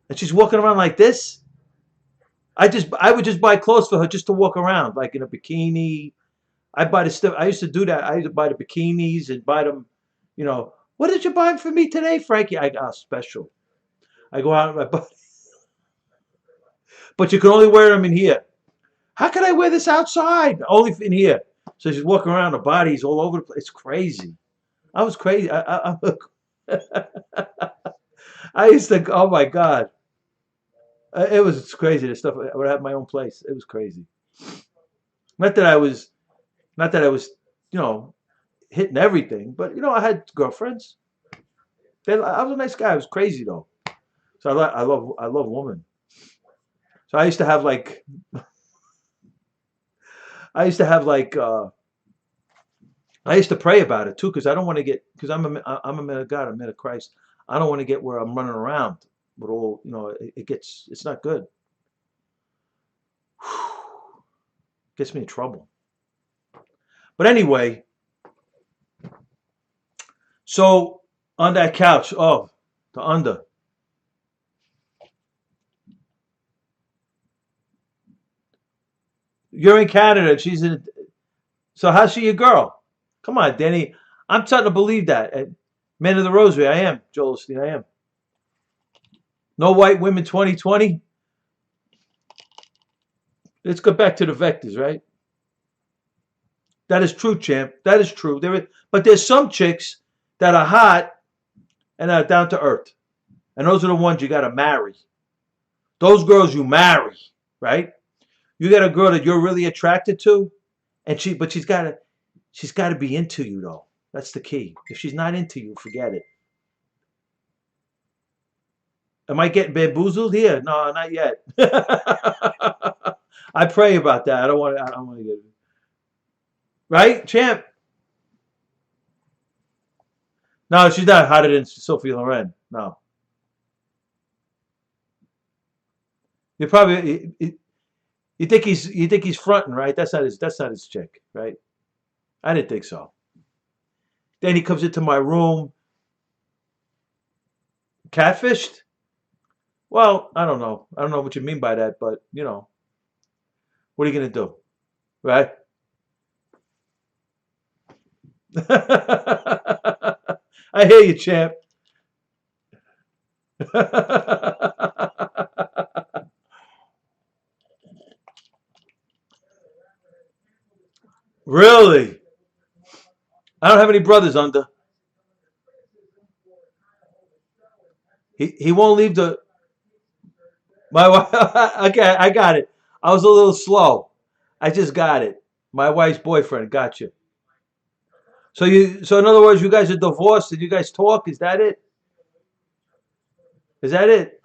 and she's walking around like this, I would just buy clothes for her just to walk around, like in a bikini. I buy the stuff. I used to do that. I used to buy the bikinis and buy them, what did you buy for me today, Frankie? I got special. I go out and I buy, but you can only wear them in here. How can I wear this outside? Only in here. So she's walking around, her body's all over the place. It's crazy. I was crazy. I used to, oh my God. It was crazy, the stuff. I would have my own place. It was crazy. Not that I was, hitting everything, but I had girlfriends. I was a nice guy. I was crazy though. So I love women. So I used to have like, I used to pray about it too, because I don't want to get, because I'm a man of God, I'm a man of Christ. I don't want to get where I'm running around with all, it's not good. Gets me in trouble. But anyway, so on that couch, oh, the under. You're in Canada, she's in, so how's she your girl? Come on, Danny. I'm starting to believe that. Man of the Rosary, I am. Joel Osteen, I am. No white women 2020. Let's go back to the vectors, right? That is true, champ. That is true. But there's some chicks that are hot and are down to earth. And those are the ones you got to marry. Those girls you marry, right? You got a girl that you're really attracted to, and she's got to be into you though. That's the key. If she's not into you, forget it. Am I getting bamboozled here? No, not yet. I pray about that. I don't want to get right, champ. No, she's not hotter than Sophie Loren. No. You probably you think he's fronting, right? That's not his chick, right? I didn't think so. Then he comes into my room, catfished. Well, I don't know. I don't know what you mean by that, but what are you gonna do, right? I hear you, champ. Really? I don't have any brothers under. He won't leave my wife. Okay, I got it. I was a little slow. I just got it. My wife's boyfriend. Gotcha. So in other words, you guys are divorced and you guys talk. Is that it? Is that it?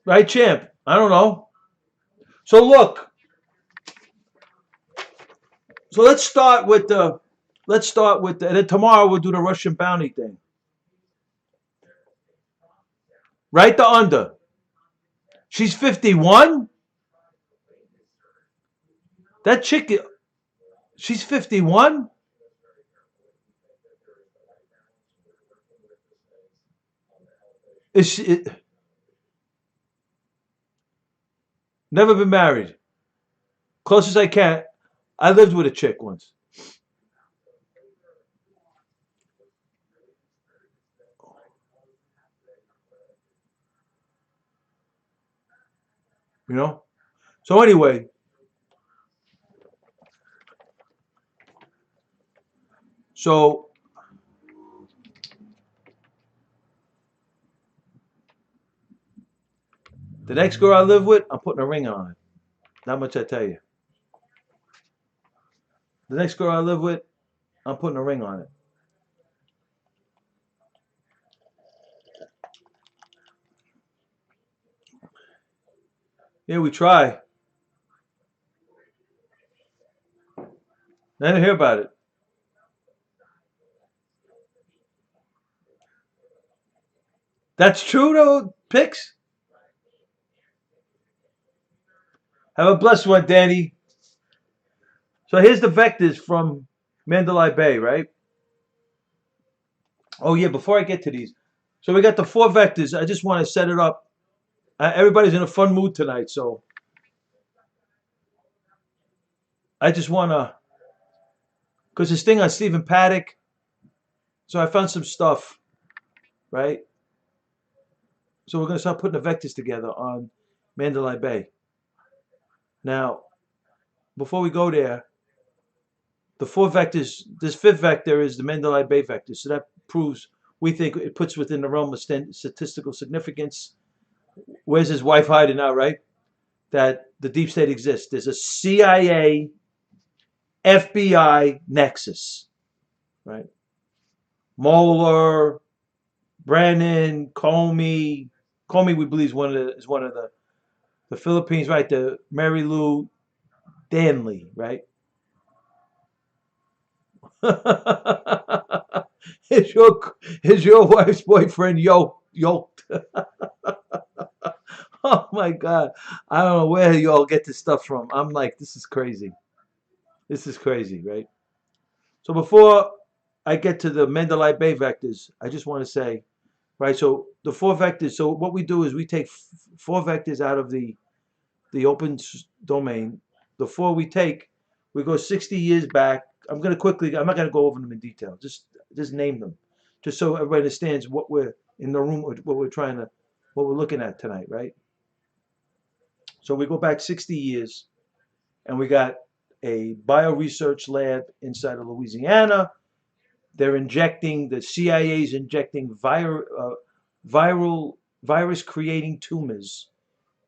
Right, champ? I don't know. So look. So let's start with and then tomorrow we'll do the Russian bounty thing. Right, the under. She's 51. That chick, she's 51. Is she? Never been married. Close as I can. I lived with a chick once. You know. So anyway, so the next girl I live with, I'm putting a ring on it. Not much I tell you. The next girl I live with, I'm putting a ring on it. Yeah, we try. I didn't hear about it. That's true though, Pix. Have a blessed one, Danny. So here's the vectors from Mandalay Bay, right? Oh yeah, before I get to these, so we got the four vectors. I just want to set it up. Everybody's in a fun mood tonight, so I just want to, because this thing on Stephen Paddock. So I found some stuff, right? So we're gonna start putting the vectors together on Mandalay Bay. Now, before we go there, the four vectors. This fifth vector is the Mandalay Bay vector. So that proves we think it puts within the realm of statistical significance. Where's his wife hiding out, right? That the deep state exists. There's a CIA, FBI nexus, right? Mueller, Brennan, Comey. Comey, we believe, is one of the Philippines, right? The Mary Lou Danley, right? Is your wife's boyfriend yoked? Oh my God. I don't know where you all get this stuff from. I'm like, this is crazy. This is crazy, right? So before I get to the Mandalay Bay vectors, I just want to say, right, so the four vectors, so what we do is we take four vectors out of the open domain. The four we take, we go 60 years back. I'm not going to go over them in detail. Just name them, just so everybody understands what we're in the room, what we're looking at tonight, right? So we go back 60 years, and we got a bio research lab inside of Louisiana. They're injecting the CIA's injecting viral virus creating tumors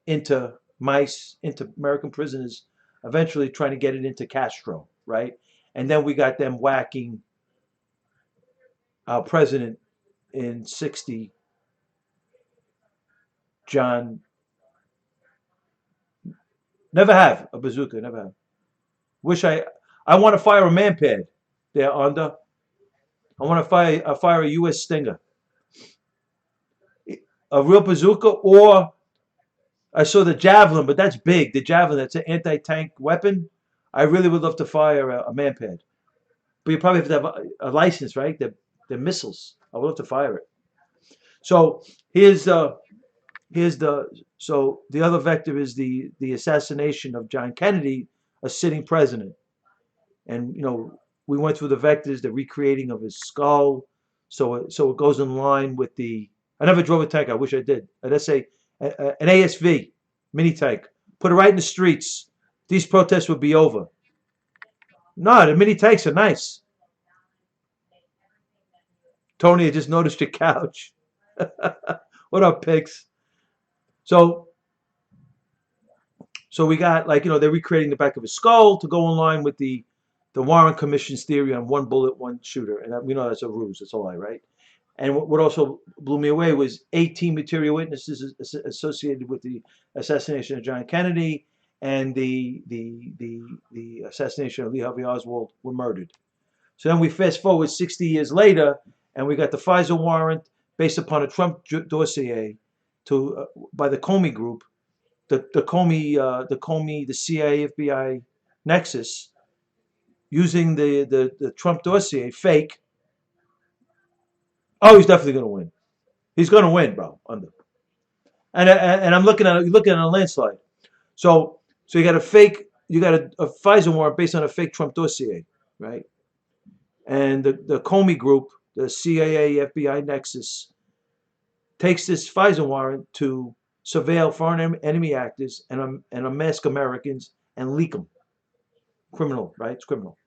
into mice, into American prisoners, eventually trying to get it into Castro, right? And then we got them whacking our president in 60, John. Never have a bazooka, never have. Wish I want to fire a man pad there under. I want to fire a U.S. Stinger, a real bazooka, or I saw the javelin, but that's big. The javelin, that's an anti-tank weapon. I really would love to fire a man pad, but you probably have to have a license, right? They're missiles. I would love to fire it. So here's the so the other vector is the assassination of John Kennedy, a sitting president, and we went through the vectors, the recreating of his skull, so it goes in line with the. I never drove a tank. I wish I did. Let's say an ASV mini tank. Put it right in the streets. These protests would be over. No, the mini tanks are nice. Tony, I just noticed your couch. What up, pigs? So so we got, like, they're recreating the back of his skull to go in line with the Warren Commission's theory on one bullet, one shooter, and we know that's a ruse. That's a lie, right? And what also blew me away was 18 material witnesses associated with the assassination of John Kennedy and the assassination of Lee Harvey Oswald were murdered. So then we fast forward 60 years later, and we got the FISA warrant based upon a Trump dossier by the Comey Group, the CIA, FBI nexus, using the Trump dossier, fake. Oh, he's definitely going to win. He's going to win, bro. And I'm looking at a landslide. So you got a FISA warrant based on a fake Trump dossier, right? And the Comey Group, the CIA FBI nexus, takes this FISA warrant to surveil foreign enemy actors and unmask Americans and leak them. Criminal, right? It's criminal.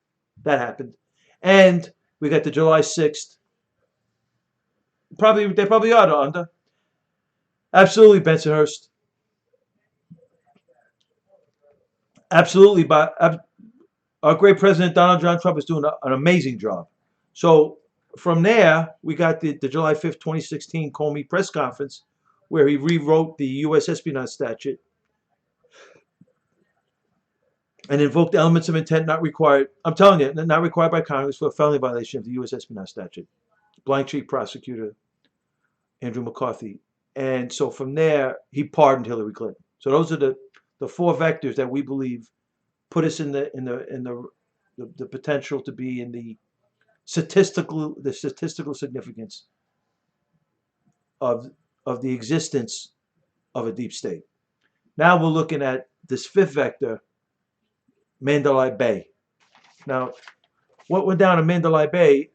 That happened. And we got the July 6th. They probably are under. Absolutely, Bensonhurst. Absolutely, but our great president Donald John Trump is doing an amazing job. So from there, we got the July 5th, 2016 Comey press conference where he rewrote the U.S. espionage statute and invoked elements of intent not required. I'm telling you, not required by Congress for a felony violation of the U.S. espionage statute. Blank Street prosecutor Andrew McCarthy. And so from there, he pardoned Hillary Clinton. So those are the four vectors that we believe put us in the potential to be in the statistical significance of the existence of a deep state. Now we're looking at this fifth vector, Mandalay Bay. Now, what went down in Mandalay Bay,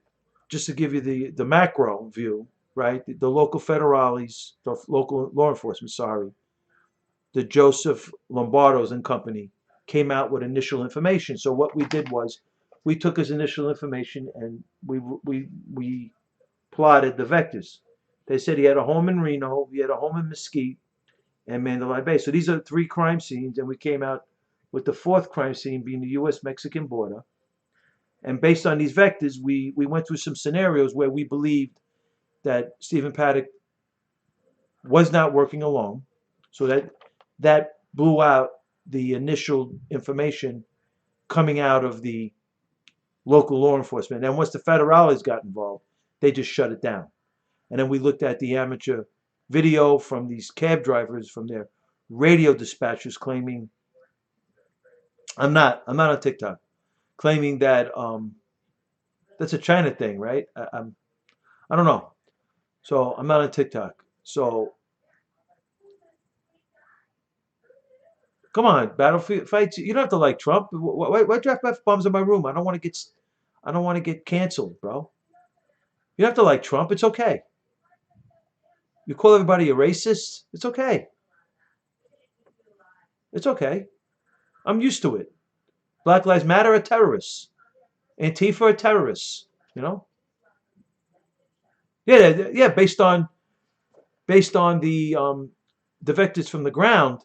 just to give you the macro view, right? The local federales, the local law enforcement, the Joseph Lombardo's and company came out with initial information. So what we did was we took his initial information and we plotted the vectors. They said he had a home in Reno, he had a home in Mesquite, and Mandalay Bay. So these are three crime scenes, and we came out with the fourth crime scene being the U.S.-Mexican border. And based on these vectors, we went through some scenarios where we believed that Stephen Paddock was not working alone. So that blew out the initial information coming out of the local law enforcement. And once the federales got involved, they just shut it down. And then we looked at the amateur video from these cab drivers, from their radio dispatchers claiming, I'm not on TikTok, claiming that that's a China thing, right? I don't know. So I'm not on TikTok. So come on, battlefield fights. You don't have to like Trump. Why draft F-bombs in my room? I don't want to get canceled, bro. You don't have to like Trump. It's okay. You call everybody a racist. It's okay. It's okay. I'm used to it. Black Lives Matter are terrorists. Antifa are terrorists. You know. Yeah, yeah. Based on the vectors from the ground,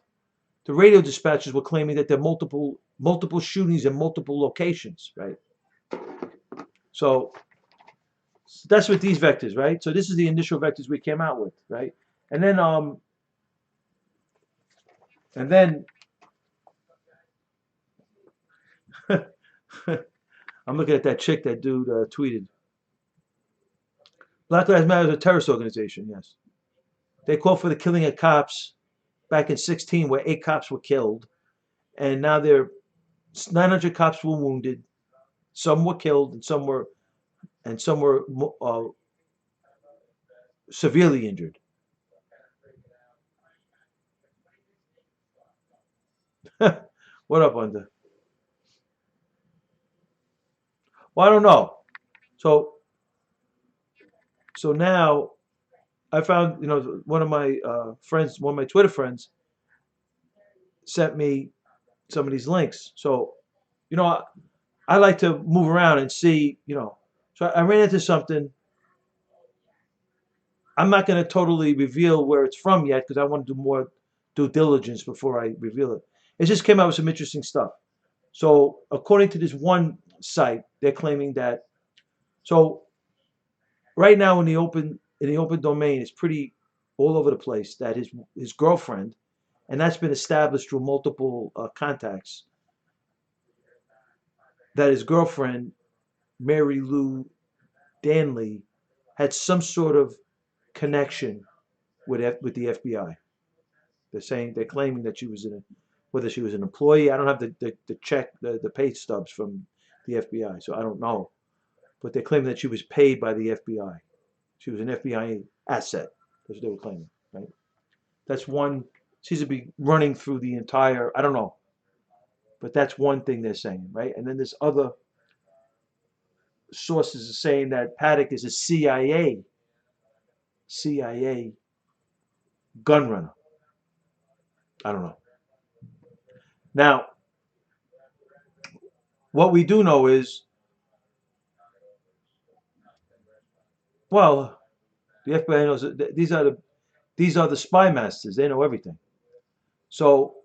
the radio dispatchers were claiming that there are multiple shootings in multiple locations, right? So that's with these vectors, right? So this is the initial vectors we came out with, right? And then I'm looking at that chick that dude tweeted. Black Lives Matter is a terrorist organization, yes. They called for the killing of cops back in 2016, where 8 cops were killed, and now 900 cops were wounded. Some were killed, and some were severely injured. What up, Under? Well, I don't know. So now I found, one of my friends, one of my Twitter friends, sent me some of these links. So, I like to move around and see, So I ran into something. I'm not going to totally reveal where it's from yet because I want to do more due diligence before I reveal it. It just came out with some interesting stuff. So according to this one site, they're claiming that. So right now in the open domain, it's pretty all over the place that his girlfriend, and that's been established through multiple contacts, that his girlfriend, Mary Lou Danley, had some sort of connection with the FBI. They're claiming that whether she was an employee. I don't have the check, the pay stubs from the FBI, so I don't know. But they're claiming that she was paid by the FBI. She was an FBI asset. That's what they were claiming, right? That's one. Seems to be running through the entire. I don't know, but that's one thing they're saying, right? And then there's other sources are saying that Paddock is a CIA gun runner. I don't know. Now, what we do know is, well, the FBI knows that these are the spy masters. They know everything. So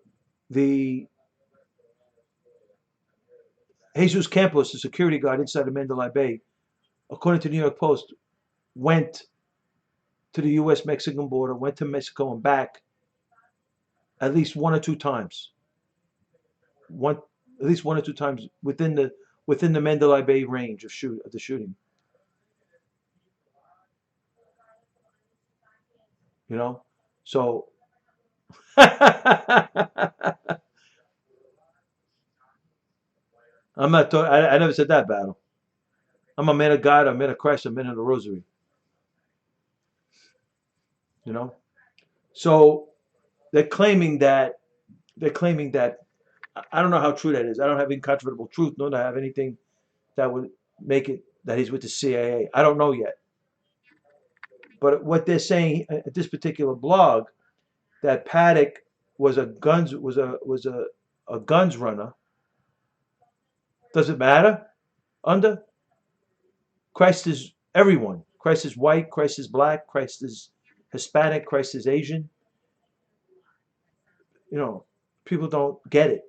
the Jesus Campos, the security guard inside the Mandalay Bay, according to the New York Post, went to the U.S. Mexican border, went to Mexico and back at least one or two times. One at least one or two times within the Mandalay Bay range of the shooting. You know, so I'm not. I never said that battle. I'm a man of God. I'm a man of Christ. I'm a man of the Rosary. You know. So they're claiming that I don't know how true that is. I don't have incontrovertible truth, nor do I have anything that would make it that he's with the CIA. I don't know yet. But what they're saying at this particular blog, that Paddock was a guns runner. Does it matter? Under Christ is everyone. Christ is white. Christ is black. Christ is Hispanic. Christ is Asian. You know, people don't get it.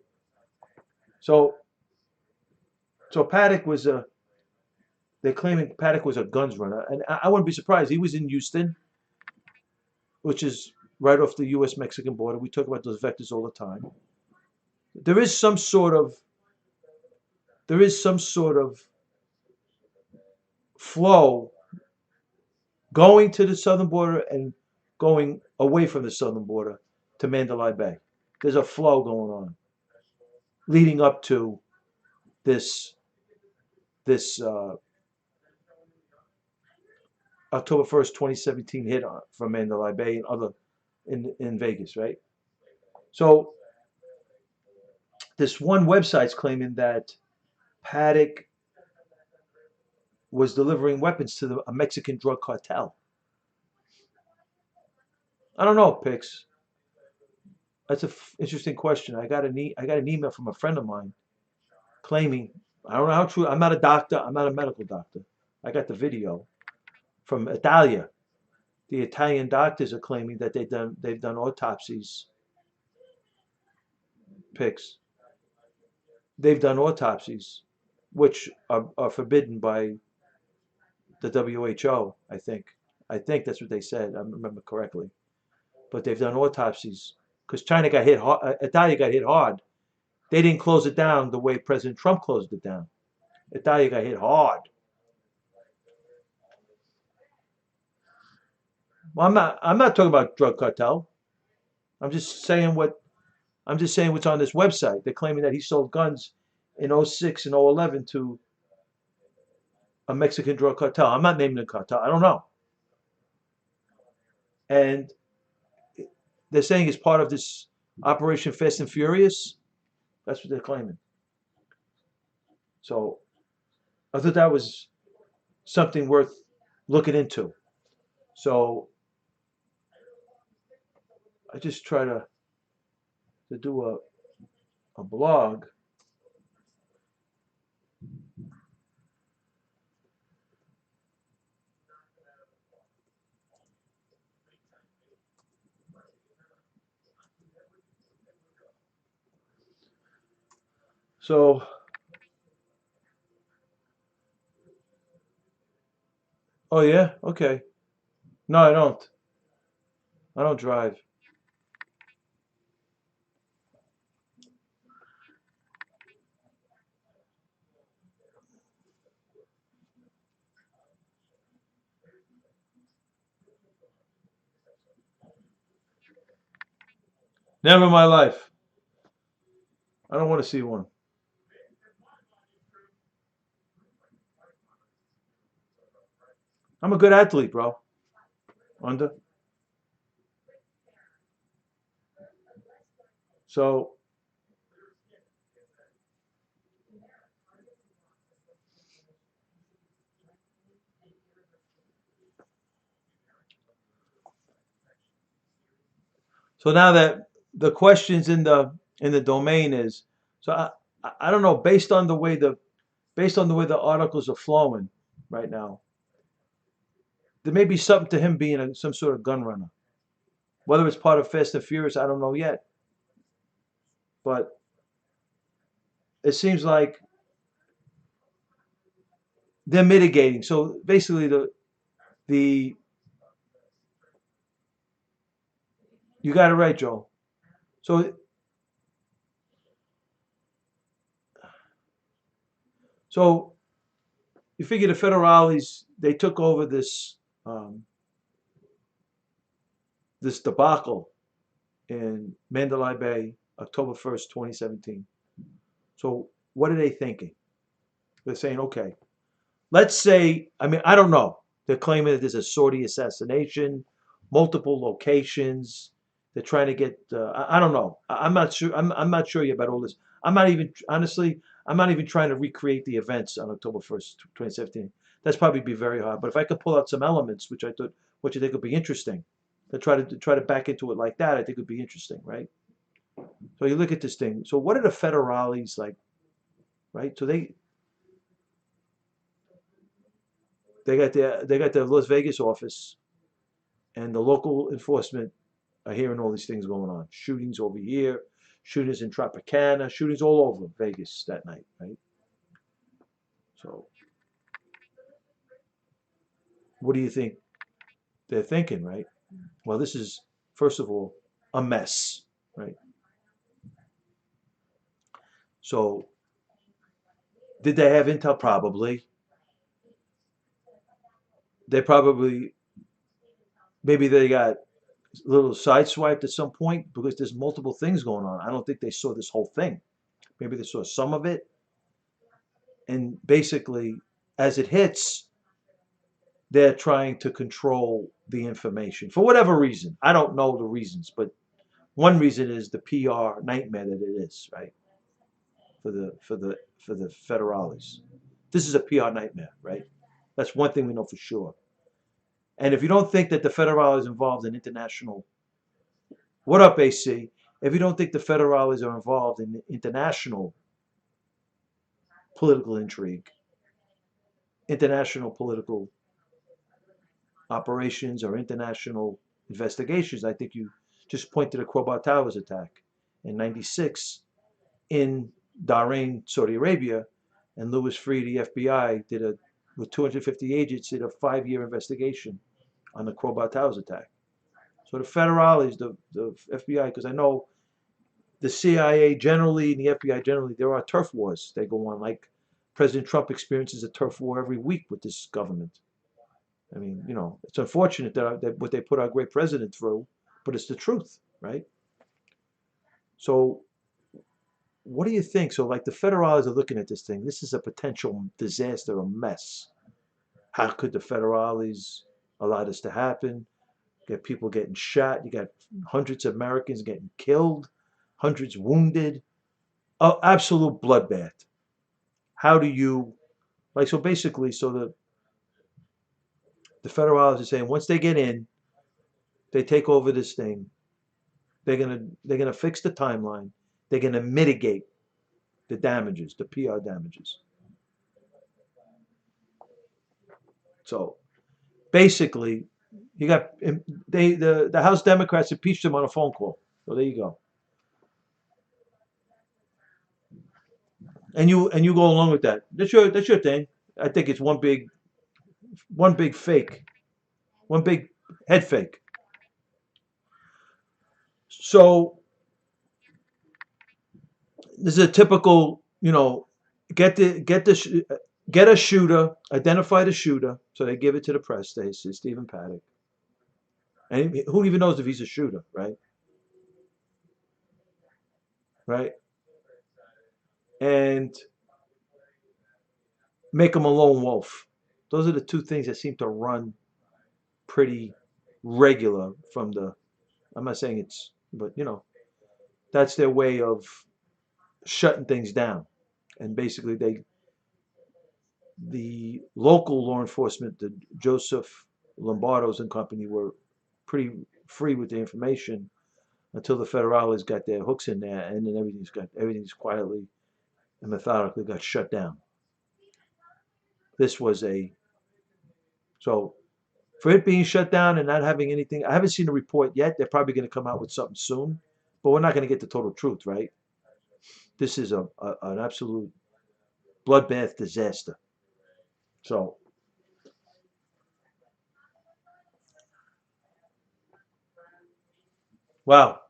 So so Paddock was a. They're claiming Paddock was a guns runner, and I wouldn't be surprised. He was in Houston, which is right off the U.S. Mexican border. We talk about those vectors all the time. There is some sort of there is some sort of flow going to the southern border and going away from the southern border to Mandalay Bay. There's a flow going on leading up to this this October 1st, 2017 hit from Mandalay Bay and other in Vegas, right? So this one website's claiming that Paddock was delivering weapons to a Mexican drug cartel. I don't know, Pix. That's an interesting question. I got an email from a friend of mine claiming, I don't know how true. I'm not a doctor. I'm not a medical doctor. I got the video from Italia. The Italian doctors are claiming that they've done autopsies. Pix. They've done autopsies, which are forbidden by the WHO. I think that's what they said. I remember correctly. But they've done autopsies because China got hit hard. Italia got hit hard. They didn't close it down the way President Trump closed it down. Italia got hit hard. Well, I'm not talking about drug cartel. I'm just saying what I'm just saying what's on this website. They're claiming that he sold guns in '06 and '11 to a Mexican drug cartel. I'm not naming the cartel. I don't know. And they're saying it's part of this Operation Fast and Furious. That's what they're claiming. So I thought that was something worth looking into. So I just try to do a blog. So, oh yeah, okay. No, I don't. I don't drive. Never in my life. I don't want to see one. I'm a good athlete, bro. Under. So, so now that the questions in the domain is, so I don't know, based on the way the articles are flowing right now, there may be something to him being some sort of gun runner. Whether it's part of Fast and Furious, I don't know yet. But it seems like they're mitigating. So basically, the you got it right, Joel. So so you figure the federales, they took over um, this debacle in Mandalay Bay, October 1st, 2017. So what are they thinking? They're saying, okay, let's say, I mean, I don't know. They're claiming that there's a sortie assassination, multiple locations. They're trying to get. I don't know. I'm not sure. I'm not sure yet about all this. I'm not even honestly. I'm not even trying to recreate the events on October 1st, 2017. That's probably be very hard. But if I could pull out some elements, which I think would be interesting, to try to back into it like that, I think would be interesting, right? So you look at this thing. So what are the federales like, right? So they got their Las Vegas office, and the local enforcement are hearing all these things going on. Shootings over here, shootings in Tropicana, shootings all over Vegas that night, right? So what do you think they're thinking, right? Well, this is first of all a mess, right? So did they have intel? Probably. They probably maybe they got a little sideswiped at some point because there's multiple things going on. I don't think they saw this whole thing. Maybe they saw some of it, and basically, as it hits, they're trying to control the information for whatever reason. I don't know the reasons, but one reason is the PR nightmare that it is, right? For the federales. This is a PR nightmare, right? That's one thing we know for sure. And if you don't think that the federales is involved in international, what up, AC? If you don't think the federales are involved in international political intrigue, international political operations, or international investigations, I think you just point to the Khobar Towers attack in '96 in Bahrain, Saudi Arabia, and Louis Freeh, the FBI, with 250 agents, did a 5-year investigation on the Khobar Towers attack. So the federales, the FBI, because I know the CIA generally and the FBI generally, there are turf wars. They go on, like President Trump experiences a turf war every week with this government. I mean, it's unfortunate that what they put our great president through, but it's the truth, right? So what do you think? So, like, the federales are looking at this thing. This is a potential disaster, a mess. How could the federales allow this to happen? You got people getting shot. You got hundreds of Americans getting killed, hundreds wounded. Oh, absolute bloodbath. How do you, like, so basically, so the federales are saying once they get in, they take over this thing. They're gonna fix the timeline. They're gonna mitigate the damages, the PR damages. So basically, you got the House Democrats impeached him on a phone call. So there you go, and you go along with that. That's your thing. I think it's one big fake, one big head fake. So this is a typical, get a shooter, identify the shooter. So they give it to the press. They say Stephen Paddock, and who even knows if he's a shooter, right? Right, and make him a lone wolf. Those are the two things that seem to run pretty regular from the. I'm not saying it's, but that's their way of shutting things down. And basically, the local law enforcement, the Joseph Lombardo's and company, were pretty free with the information until the federales got their hooks in there, and then everything's quietly and methodically got shut down. This was a so for it being shut down and not having anything. I haven't seen a report yet. They're probably going to come out with something soon, but we're not going to get the total truth, right? This is an absolute bloodbath disaster. So, wow.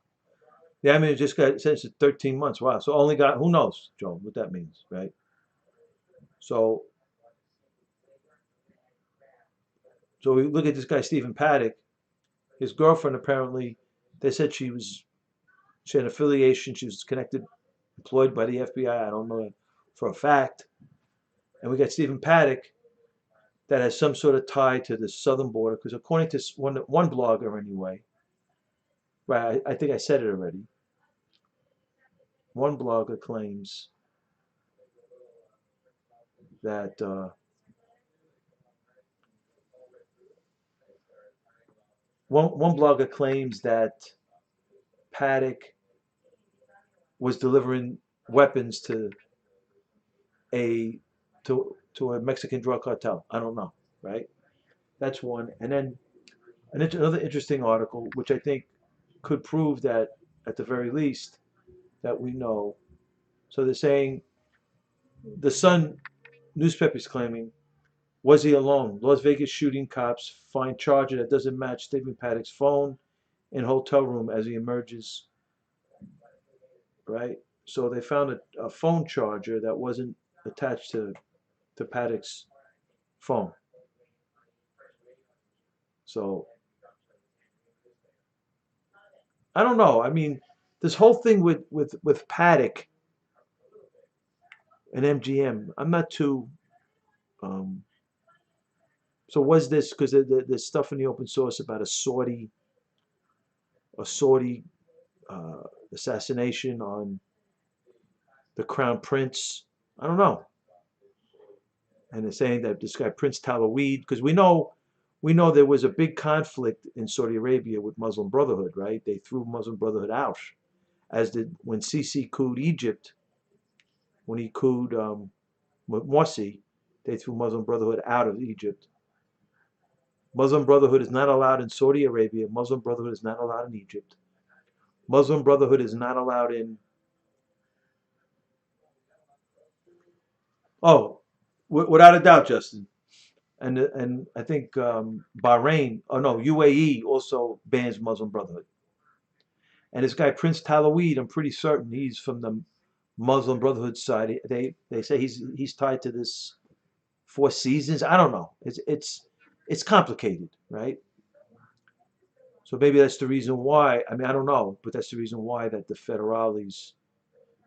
Yeah, I mean, it just got sentenced to 13 months. Wow. So only got, who knows, Joe, what that means, right? So, so we look at this guy, Stephen Paddock. His girlfriend apparently, they said she had an affiliation. She was connected, employed by the FBI. I don't know for a fact. And we got Stephen Paddock that has some sort of tie to the southern border, because according to one blogger anyway, right? I think I said it already. One blogger claims that one blogger claims that Paddock was delivering weapons a to a Mexican drug cartel. I don't know, right? That's one. And then another interesting article, which I think could prove that at the very least that we know. So they're saying the Sun newspaper is claiming, was he alone? Las Vegas shooting cops find charger that doesn't match Stephen Paddock's phone in hotel room as he emerges, right? So they found a phone charger that wasn't attached to Paddock's phone. So I don't know. I mean, this whole thing with Paddock and MGM, I'm not too. Um, so was this because there's stuff in the open source about a Saudi uh, assassination on the crown prince? I don't know. And they're saying that this guy Prince Talaweed, because we know there was a big conflict in Saudi Arabia with Muslim Brotherhood, right? They threw Muslim Brotherhood out, as did when Sisi couped Egypt. When he couped Morsi, they threw Muslim Brotherhood out of Egypt. Muslim Brotherhood is not allowed in Saudi Arabia. Muslim Brotherhood is not allowed in Egypt. Muslim Brotherhood is not allowed in. Oh, without a doubt, Justin. And I think Bahrain, oh no, UAE also bans Muslim Brotherhood. And this guy Prince Talaweed, I'm pretty certain he's from the Muslim Brotherhood side. They say he's tied to this Four Seasons. I don't know. It's complicated, right? So maybe that's the reason why. I mean, I don't know, but that's the reason why that the federales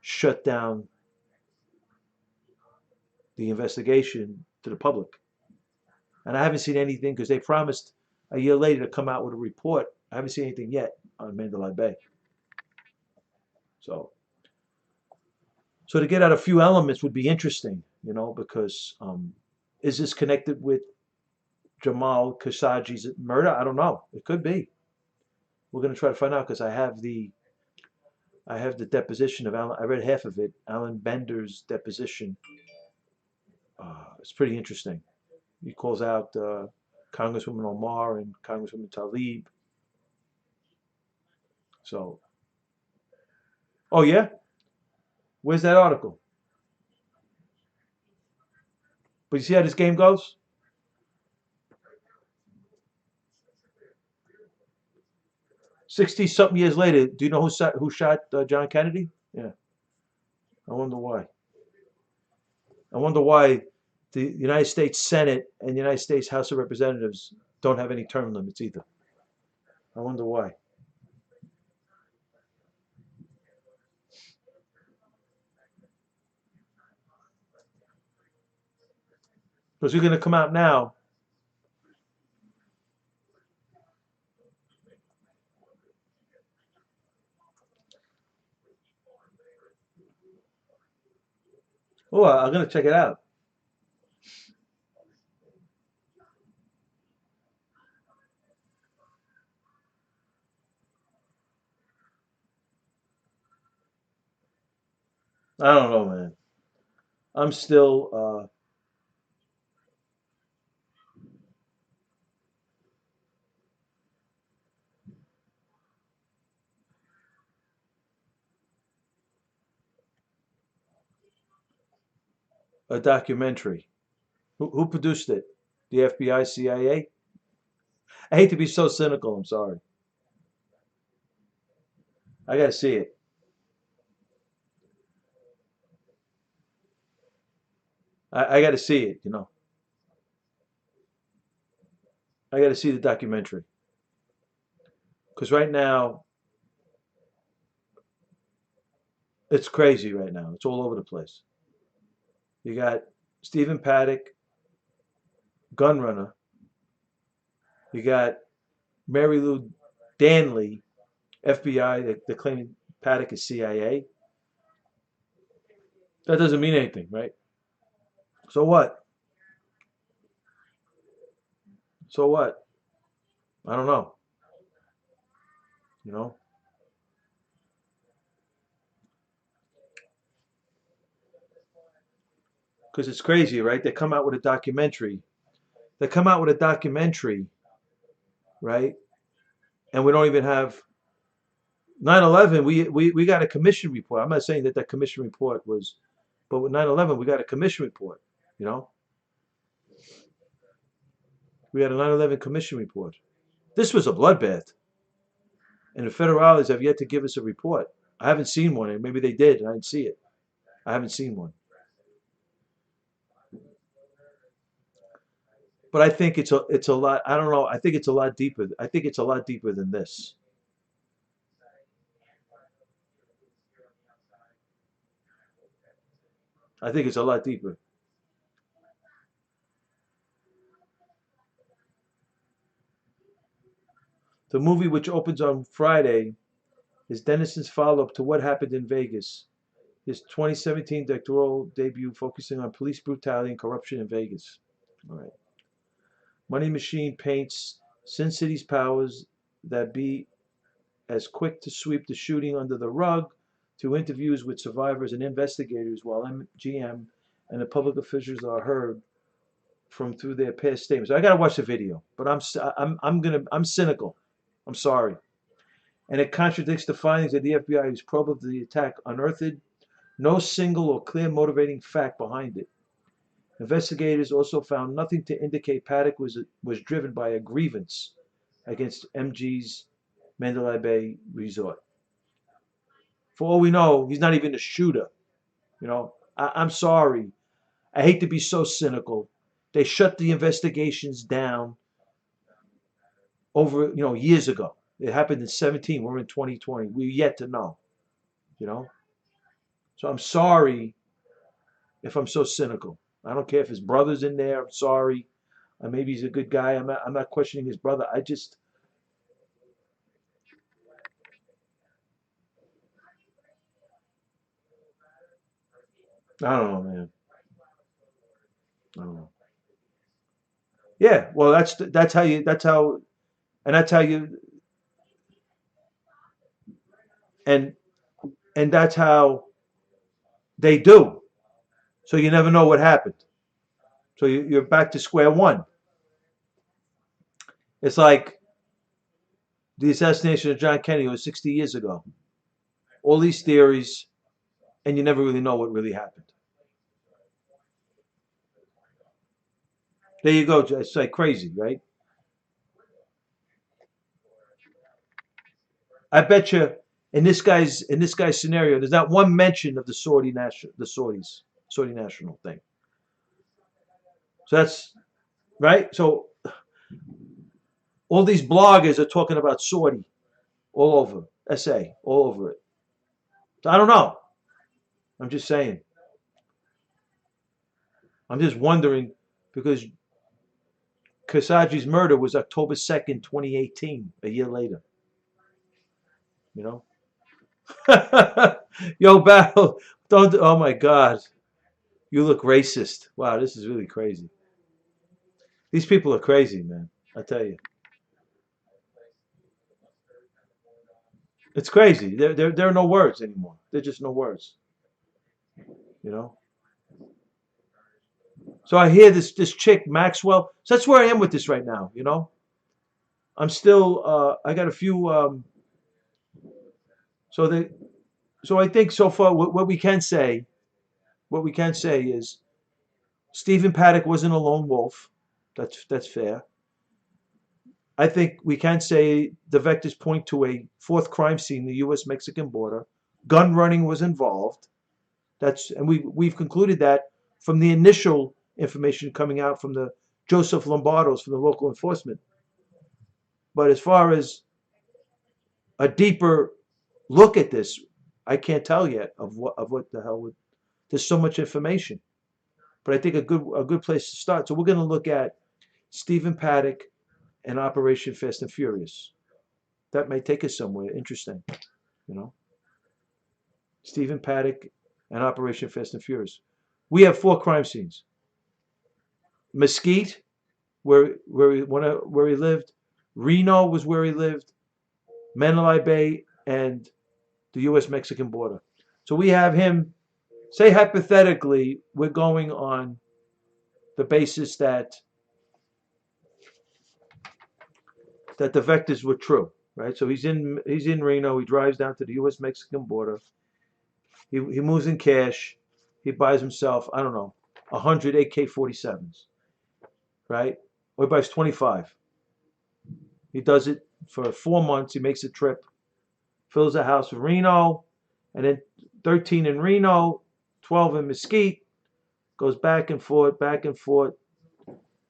shut down the investigation to the public. And I haven't seen anything because they promised a year later to come out with a report. I haven't seen anything yet on Mandalay Bay. So, so to get out a few elements would be interesting, because is this connected with Jamal Khashoggi's murder? I don't know. It could be. We're going to try to find out because I have the deposition of Alan. I read half of it. Alan Bender's deposition. It's pretty interesting. He calls out Congresswoman Omar and Congresswoman Tlaib. So, oh yeah, where's that article? But you see how this game goes? 60-something years later, do you know who shot John Kennedy? Yeah, I wonder why. I wonder why the United States Senate and the United States House of Representatives don't have any term limits either. I wonder why. Because we're going to come out now. Oh, I'm going to check it out. I don't know, man. I'm still a documentary. Who produced it? The FBI, CIA? I hate to be so cynical. I'm sorry. I got to see it. I got to see it. I got to see the documentary because right now it's crazy. Right now, it's all over the place. You got Stephen Paddock, gunrunner. You got Mary Lou Danley, FBI. They're claiming Paddock is CIA. That doesn't mean anything, right? So what? So what? I don't know. You know, because it's crazy, right? They come out with a documentary. They come out with a documentary, right? And we don't even have 9/11. We got a commission report. I'm not saying that commission report was, but with 9/11, we got a commission report. You know, we had a 9/11 commission report. This was a bloodbath, and the federales have yet to give us a report. I haven't seen one, and maybe they did, and I didn't see it. I haven't seen one, but I think it's a lot. I don't know. I think it's a lot deeper. I think it's a lot deeper than this. I think it's a lot deeper. The movie, which opens on Friday, is Denison's follow-up to What Happened in Vegas, his 2017 directorial debut focusing on police brutality and corruption in Vegas. All right. Money Machine paints Sin City's powers that be as quick to sweep the shooting under the rug through interviews with survivors and investigators while MGM and the public officials are heard from through their past statements. I got to watch the video, but I'm cynical. I'm sorry. And it contradicts the findings of the FBI whose probe of the attack unearthed no single or clear motivating fact behind it. Investigators also found nothing to indicate Paddock was driven by a grievance against MG's Mandalay Bay resort. For all we know, he's not even a shooter. I'm sorry. I hate to be so cynical. They shut the investigations down over years ago. It happened in 17. We're in 2020. We're yet to know. You know. So I'm sorry if I'm so cynical. I don't care if his brother's in there. I'm sorry. Maybe he's a good guy. I'm not questioning his brother. I don't know, man. I don't know. Yeah, well, that's how you and that's how you and and that's how they do. So you never know what happened. So you're back to square one. It's like the assassination of John Kennedy was 60 years ago. All these theories, and you never really know what really happened. There you go. It's like crazy, right? I bet you in this guy's scenario, there's not one mention of the Saudi national thing. So that's right. So all these bloggers are talking about Saudi all over, SA all over it. So I don't know. I'm just saying. I'm just wondering because Khashoggi's murder was October 2nd, 2018, a year later. You know. Yo, Battle, don't. Oh my God, you look racist. Wow, this is really crazy. These people are crazy, man. I tell you, it's crazy. There are no words anymore. There's just no words. you know. So I hear this chick Maxwell. So that's where I am with this right now, you know. I'm still I got a few so they so I think so far what we can say is Stephen Paddock wasn't a lone wolf. That's fair. I think we can say the vectors point to a fourth crime scene, the U.S. Mexican border. Gun running was involved. And we've concluded that from the initial information coming out from the Joseph Lombardos from the local enforcement. But as far as a deeper look at this, I can't tell yet of what the hell would. There's so much information, but I think a good place to start. So we're going to look at Stephen Paddock and Operation Fast and Furious. That may take us somewhere interesting, you know. Stephen Paddock and Operation Fast and Furious. We have four crime scenes: Mesquite, where he lived; Reno was where he lived; Mandalay Bay, and the U.S. Mexican border. So we have him. Say hypothetically, we're going on the basis that the vectors were true, right? So he's in Reno. He drives down to the U.S. Mexican border. He moves in cash. He buys himself, I don't know, 100 AK-47s, right? Or he buys 25. He does it for 4 months. He makes a trip, fills a house in Reno, and then 13 in Reno, 12 in Mesquite, goes back and forth, back and forth.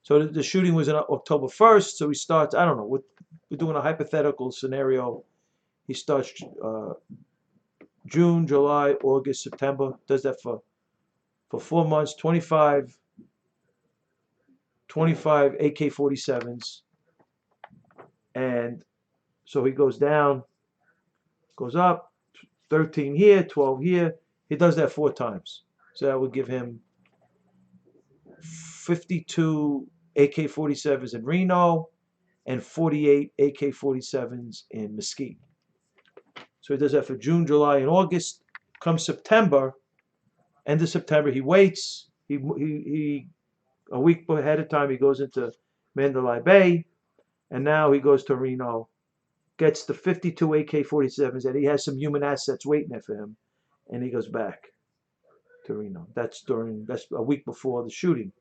So the shooting was on October 1st. So he starts, I don't know, we're doing a hypothetical scenario. He starts June, July, August, September, does that for 4 months, 25 AK-47s. And so he goes down, goes up, 13 here, 12 here. He does that 4 times. So that would give him 52 AK-47s in Reno and 48 AK-47s in Mesquite. So he does that for June, July, and August. Come September, end of September, he waits. He a week ahead of time he goes into Mandalay Bay, and now he goes to Reno, gets the 52 AK-47s, and he has some human assets waiting there for him, and he goes back to Reno. That's a week before the shooting.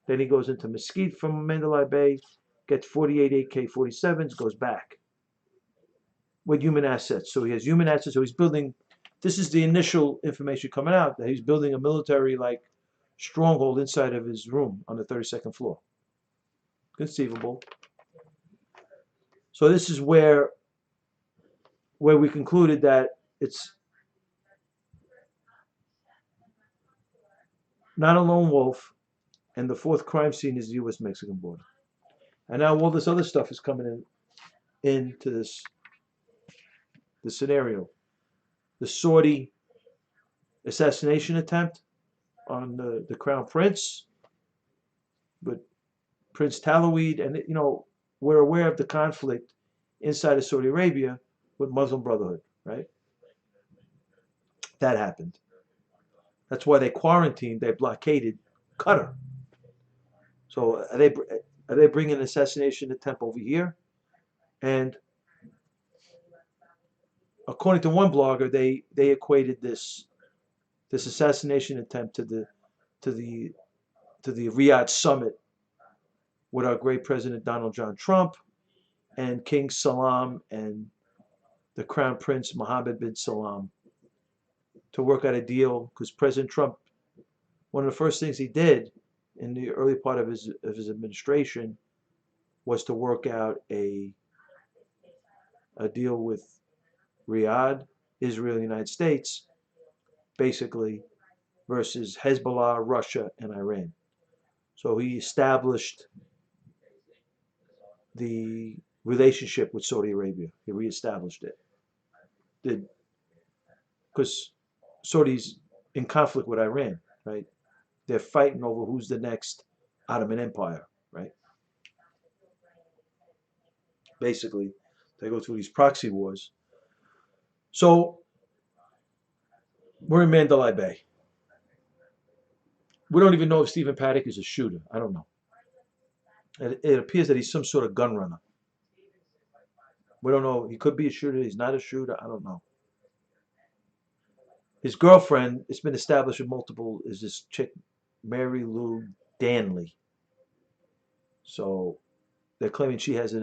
Then he goes into Mesquite from Mandalay Bay, gets 48 AK-47s, goes back with human assets. So he has human assets. So he's building. This is the initial information coming out that he's building a military like stronghold inside of his room on the 32nd floor. Conceivable. So this is where we concluded that it's not a lone wolf, and the fourth crime scene is the U.S. Mexican border. And now all this other stuff is coming into the scenario. The Saudi assassination attempt on the crown prince, but Prince Talaweed, and we're aware of the conflict inside of Saudi Arabia with Muslim Brotherhood, right? That happened. That's why they quarantined, they blockaded Qatar. So are they bringing an assassination attempt over here? And according to one blogger, they equated this assassination attempt to the Riyadh summit with our great President Donald John Trump and King Salam and the Crown Prince Mohammed bin Salam to work out a deal, because President Trump, one of the first things he did in the early part of his administration was to work out a deal with Riyadh, Israel, and the United States, basically, versus Hezbollah, Russia, and Iran. So he established the relationship with Saudi Arabia. He reestablished it. Because Saudi's in conflict with Iran, right? They're fighting over who's the next Ottoman Empire, right? Basically, they go through these proxy wars. So we're in Mandalay Bay. We don't even know if Stephen Paddock is a shooter. I don't know. It appears that he's some sort of gun runner. We don't know. He could be a shooter. He's not a shooter. I don't know. His girlfriend, it's been established with multiple, is this chick, Mary Lou Danley. So they're claiming she has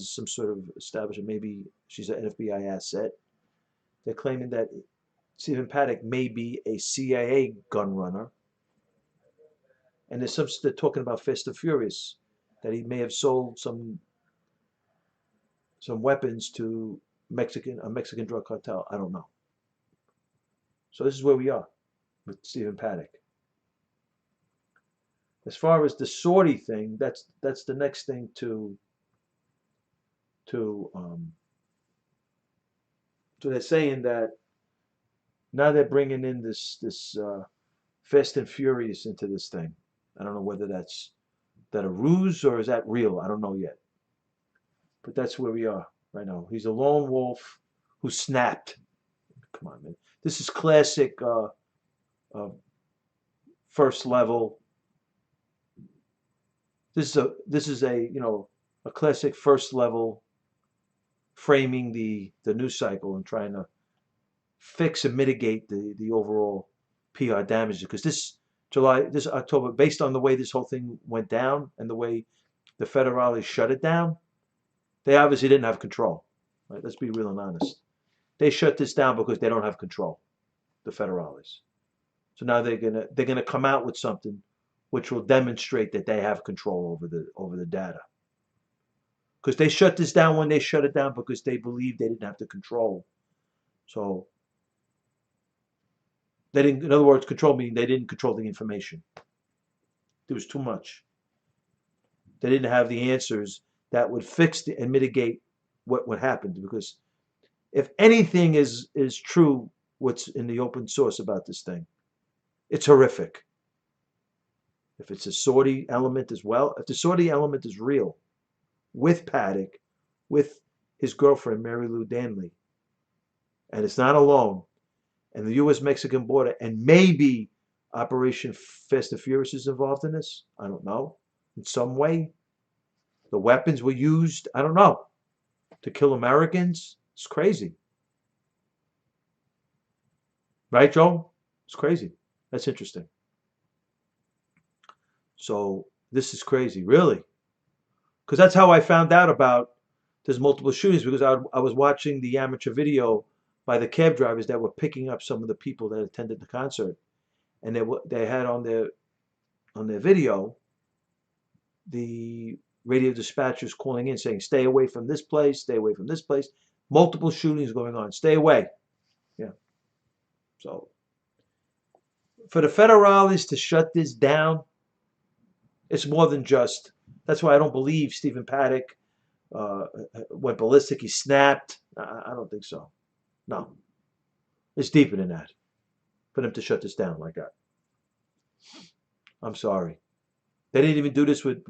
some sort of establishment. Maybe she's an FBI asset. They're claiming that Stephen Paddock may be a CIA gun runner, and they're talking about Fast and Furious, that he may have sold some weapons to a Mexican drug cartel. I don't know. So this is where we are with Stephen Paddock. As far as the Saudi thing, that's the next thing to so they're saying that now they're bringing in this Fast and Furious into this thing. I don't know whether that's that a ruse or is that real. I don't know yet. But that's where we are right now. He's a lone wolf who snapped. Come on, man. This is classic uh, first level. This is a a classic first level framing the news cycle and trying to fix and mitigate the overall PR damage because this October, based on the way this whole thing went down and the way the federales shut it down, they obviously didn't have control. Right? Let's be real and honest. They shut this down because they don't have control, the federales. So now they're gonna come out with something which will demonstrate that they have control over the data. Because they shut this down when they shut it down because they believed they didn't have the control. So they didn't, in other words, control meaning they didn't control the information. There was too much. They didn't have the answers that would fix and mitigate what happened. Because if anything is true, what's in the open source about this thing, it's horrific. If it's a Saudi element as well, if the Saudi element is real, with Paddock, with his girlfriend Mary Lou Danley, and it's not alone, and the U.S.-Mexican border, and maybe Operation Fast and Furious is involved in this. I don't know. In some way, the weapons were used. I don't know to kill Americans. It's crazy, right, Joe? It's crazy. That's interesting. So this is crazy, really, because that's how I found out about there's multiple shootings because I was watching the amateur video by the cab drivers that were picking up some of the people that attended the concert, and they had on their video the radio dispatchers calling in saying, "Stay away from this place, stay away from this place. Multiple shootings going on. Stay away." Yeah. So for the federales to shut this down, it's more than just. That's why I don't believe Stephen Paddock uh, went ballistic. He snapped. I don't think so. No, it's deeper than that for them to shut this down like that. I'm sorry. They didn't even do this with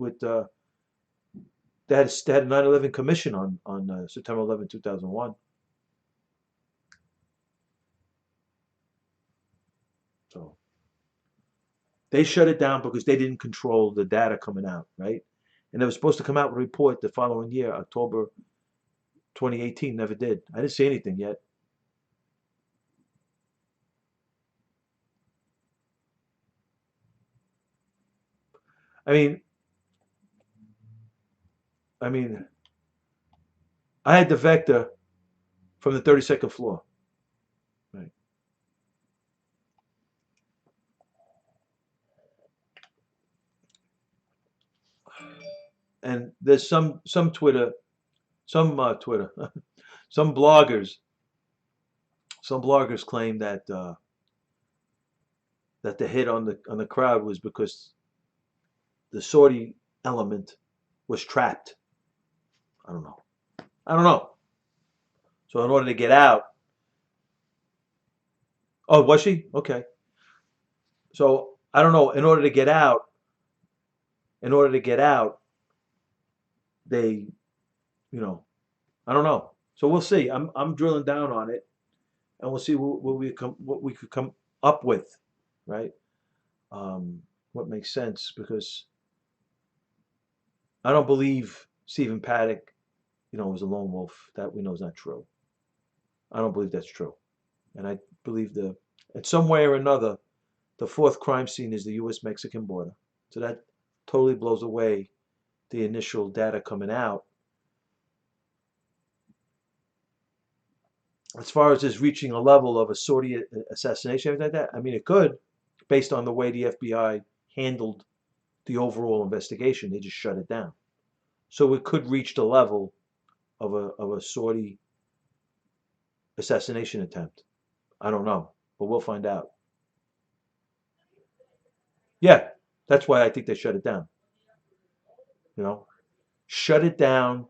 they had a 9/11 commission on September 11, 2001. So they shut it down because they didn't control the data coming out, right? And they were supposed to come out with a report the following year, October 2018. Never did. I didn't see anything yet. I mean, I mean, I had the vector from the 32nd floor, right? And there's some Twitter, some bloggers, some bloggers claim that the hit on the crowd was because the Saudi element was trapped. I don't know. I don't know. So in order to get out, oh, was she? Okay. So I don't know. In order to get out, they, you know, I don't know. So we'll see. I'm drilling down on it, and we'll see what we could come up with, right? what makes sense, because I don't believe Stephen Paddock, was a lone wolf. That we know is not true. I don't believe that's true. And I believe in some way or another, the fourth crime scene is the U.S.-Mexican border. So that totally blows away the initial data coming out. As far as this reaching a level of a Saudi assassination, everything like that, I mean, it could, based on the way the FBI handled the overall investigation. They just shut it down. So it could reach the level of a Saudi assassination attempt. I don't know, but we'll find out. Yeah, that's why I think they shut it down. You know, shut it down.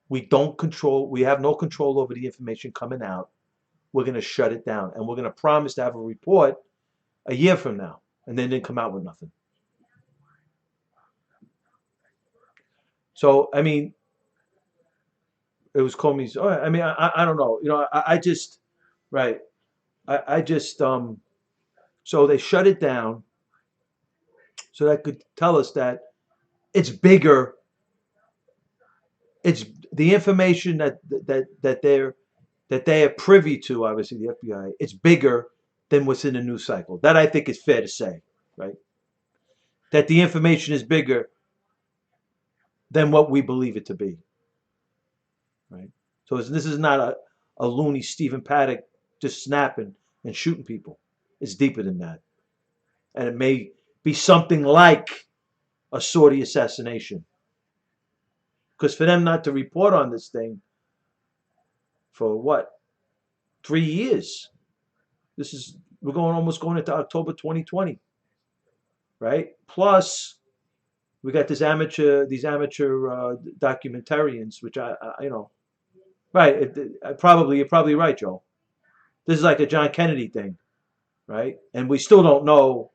We have no control over the information coming out. We're going to shut it down, and we're going to promise to have a report a year from now, and then they come out with nothing. So, I mean, it was Comey's. Oh, I mean, I don't know. I just, right. I just, so they shut it down, so that could tell us that it's bigger. It's the information that they are privy to. Obviously, the FBI. It's bigger than what's in the news cycle. That I think is fair to say, right? That the information is bigger than what we believe it to be, right? So this is not a loony Stephen Paddock just snapping and shooting people. It's deeper than that, and it may be something like a Saudi assassination. Because for them not to report on this thing for what, 3 years? We're almost going into October 2020, right? Plus, we got these amateur documentarians, which right? You're probably right, Joe. This is like a John Kennedy thing, right? And we still don't know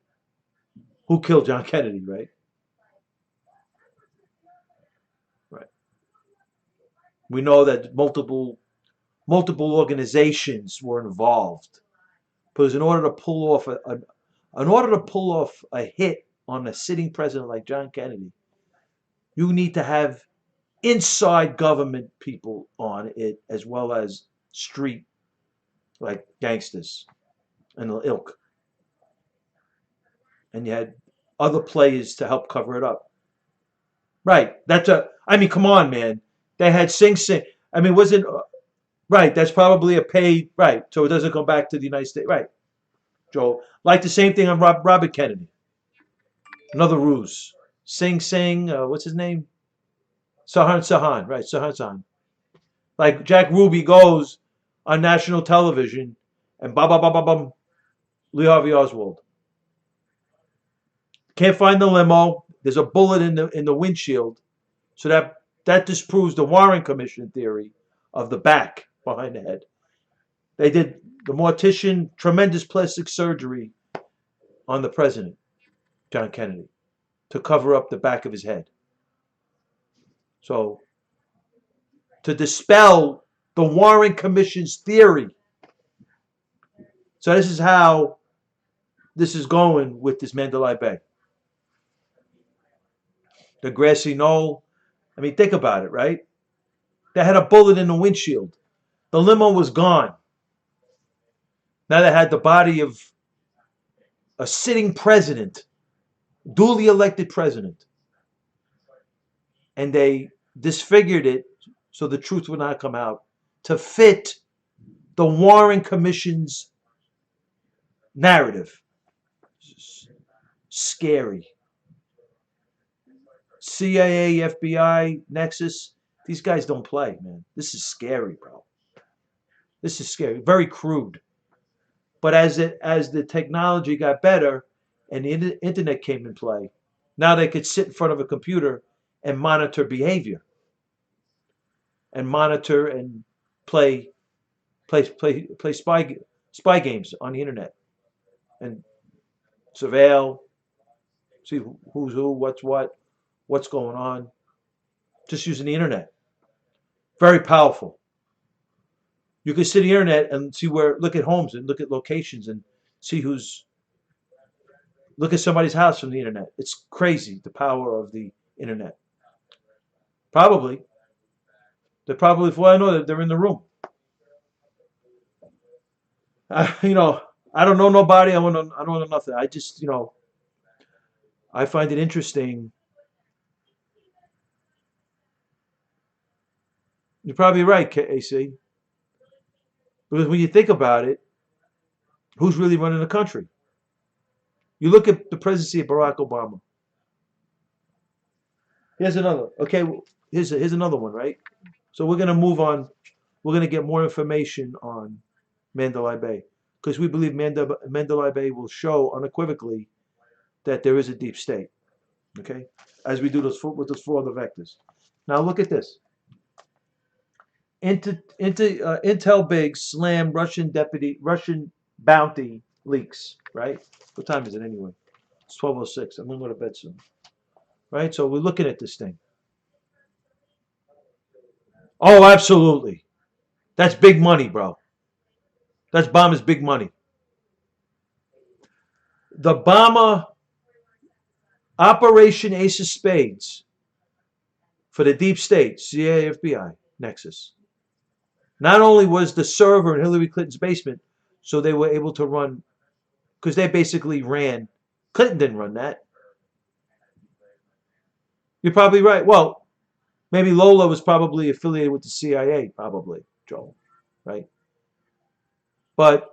who killed John Kennedy, right? Right. We know that multiple organizations were involved, because in order to pull off a hit on a sitting president like John Kennedy, you need to have inside government people on it, as well as street, like gangsters and the ilk, and you had other players to help cover it up. Right. I mean, come on, man. They had Sing Sing. I mean, was it right? That's probably a paid, right? So it doesn't go back to the United States, right? Joe, like the same thing on Robert Kennedy. Another ruse. Sing Sing. What's his name? Sahan. Right. Sahan. Like Jack Ruby goes on national television and ba, Lee Harvey Oswald. Can't find the limo. There's a bullet in the windshield. So that disproves the Warren Commission theory of the back behind the head. They did the mortician tremendous plastic surgery on the president, John Kennedy, to cover up the back of his head. So to dispel the Warren Commission's theory. So this is how this is going with this Mandalay Bay. The grassy knoll. I mean, think about it, right? They had a bullet in the windshield. The limo was gone. Now they had the body of a sitting president, duly elected president. And they disfigured it so the truth would not come out, to fit the Warren Commission's narrative. Scary. CIA, FBI, Nexus, these guys don't play, man. This is scary, bro. This is scary. Very crude. But as the technology got better and the internet came in play, now they could sit in front of a computer and monitor behavior, and monitor and play spy games on the internet, and surveil, see who's who, what's going on, just using the internet. Very powerful. You can see the internet and look at homes and look at locations and see who's Look at somebody's house from the internet. It's crazy, the power of the internet. Probably. They're probably, for all I know, that they're in the room. You know, I don't know nobody. I don't know nothing. I just, I find it interesting. You're probably right, AC. Because when you think about it, who's really running the country? You look at the presidency of Barack Obama. Here's another. Okay, here's another one, right? So we're gonna move on. We're gonna get more information on Mandalay Bay because we believe Mandalay Bay will show unequivocally that there is a deep state. Okay, as we do with those four other vectors. Now look at this. Intel Big slam Russian bounty leaks. Right? What time is it anyway? It's 12:06. I'm gonna go to bed soon. Right? So we're looking at this thing. Oh, absolutely. That's big money, bro. That's Obama's big money. The Obama Operation Ace of Spades for the deep state, CIA, FBI, Nexus. Not only was the server in Hillary Clinton's basement, so they were able to run, because they basically ran. Clinton didn't run that. You're probably right. Well, maybe Lola was probably affiliated with the CIA, probably, Joel, right? But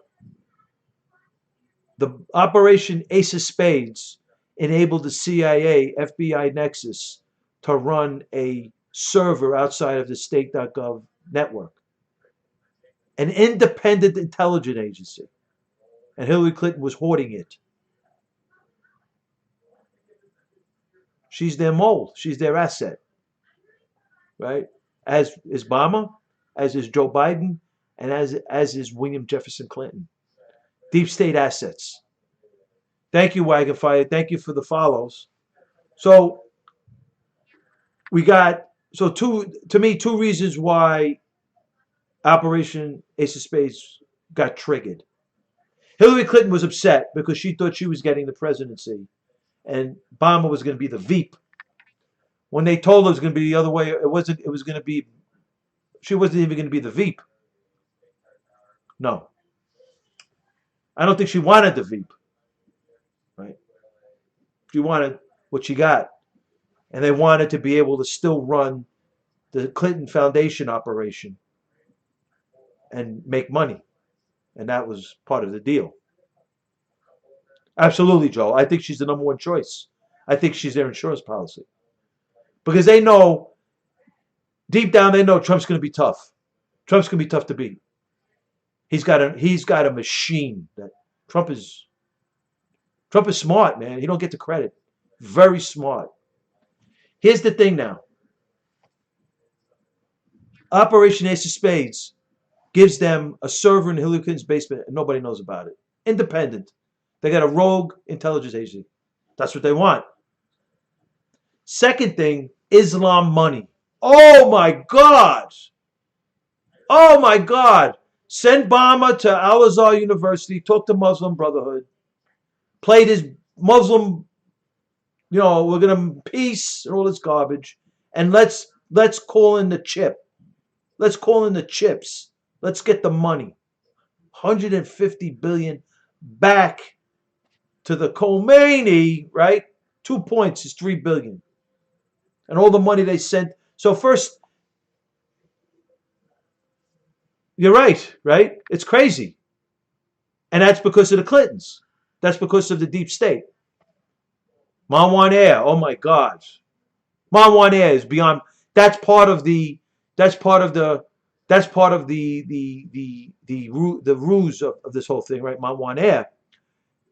the Operation Ace of Spades enabled the CIA, FBI Nexus to run a server outside of the state.gov network. An independent intelligence agency. And Hillary Clinton was hoarding it. She's their mole. She's their asset. Right? As is Obama, as is Joe Biden, and as is William Jefferson Clinton. Deep state assets. Thank you, Wagon Fire. Thank you for the follows. So we got two reasons why Operation Ace of Spades got triggered. Hillary Clinton was upset because she thought she was getting the presidency and Obama was going to be the Veep. When they told her it was going to be the other way, it wasn't. It was going to be. She wasn't even going to be the Veep. No, I don't think she wanted the Veep. Right? She wanted what she got, and they wanted to be able to still run the Clinton Foundation operation and make money, and that was part of the deal. Absolutely, Joel. I think she's the number one choice. I think she's their insurance policy. Because they know, deep down, they know Trump's going to be tough. Trump's going to be tough to beat. He's got a machine that Trump is smart, man. He don't get the credit. Very smart. Here's the thing now. Operation Ace of Spades gives them a server in Hillary Clinton's basement and nobody knows about it. Independent. They got a rogue intelligence agency. That's what they want. Second thing, Islam money. Oh my God. Oh my God. Send Obama to Al Azhar University, talk to Muslim Brotherhood, played his Muslim, we're going to peace and all this garbage. And let's call in the chip. Let's call in the chips. Let's get the money. 150 billion back to the Khomeini, right? 2 points is 3 billion. And all the money they sent. So first, you're right? It's crazy. And that's because of the Clintons. That's because of the deep state. Marwan Air, oh my God. Marwan Air is beyond, that's part of the ruse of this whole thing, right? Marwan Air.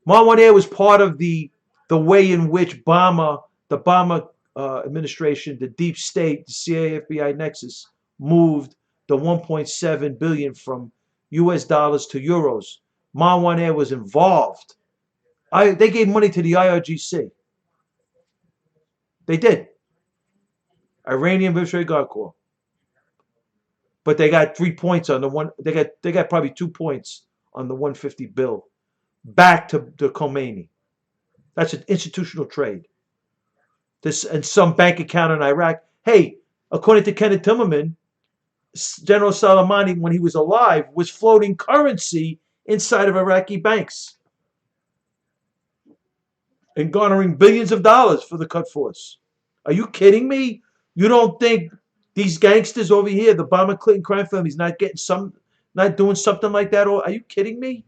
Marwan Air was part of the way in which the Obama administration, the deep state, the CIA, FBI nexus moved the 1.7 billion from U.S. dollars to euros. Marwan Air was involved. They gave money to the IRGC. They did. Iranian Revolutionary Guard Corps. But they got 3 points on the one. They got probably 2 points on the 150 bill back to Khomeini. That's an institutional trade. This and some bank account in Iraq. Hey, according to Kenneth Timmerman, General Soleimani, when he was alive, was floating currency inside of Iraqi banks and garnering billions of dollars for the Quds Force. Are you kidding me? You don't think these gangsters over here, the Obama Clinton crime families, not doing something like that? Or are you kidding me?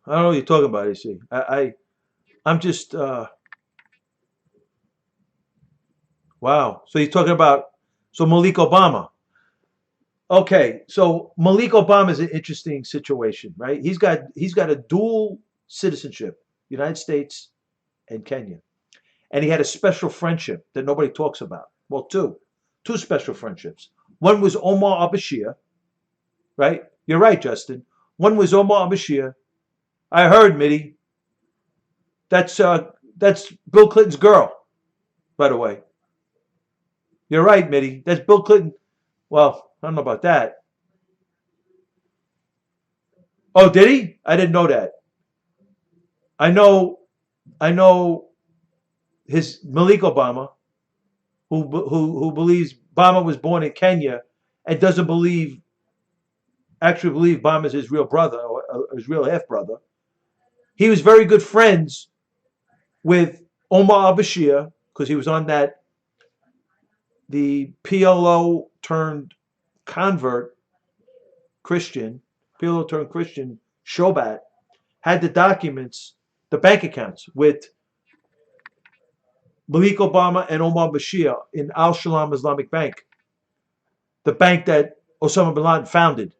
I don't know what you're talking about, AC. I'm just wow. So you're talking about Malik Obama. Okay, so Malik Obama is an interesting situation, right? He's got a dual citizenship, United States and Kenya. And he had a special friendship that nobody talks about. Well, two special friendships. One was Omar al-Bashir, right? You're right, Justin. One was Omar al-Bashir. I heard, Mitty. That's Bill Clinton's girl, by the way. You're right, Mitty. That's Bill Clinton. Well, I don't know about that. Oh, did he? I didn't know that. I know, I know his Malik Obama, who believes Obama was born in Kenya, and doesn't actually believe Obama is his real brother or his real half brother. He was very good friends with Omar al-Bashir because he was on the PLO turned convert Christian, PLO turned Christian, Shobat, had the documents, the bank accounts with Malik Obama and Omar Bashir in Al Shalom Islamic Bank, the bank that Osama bin Laden founded.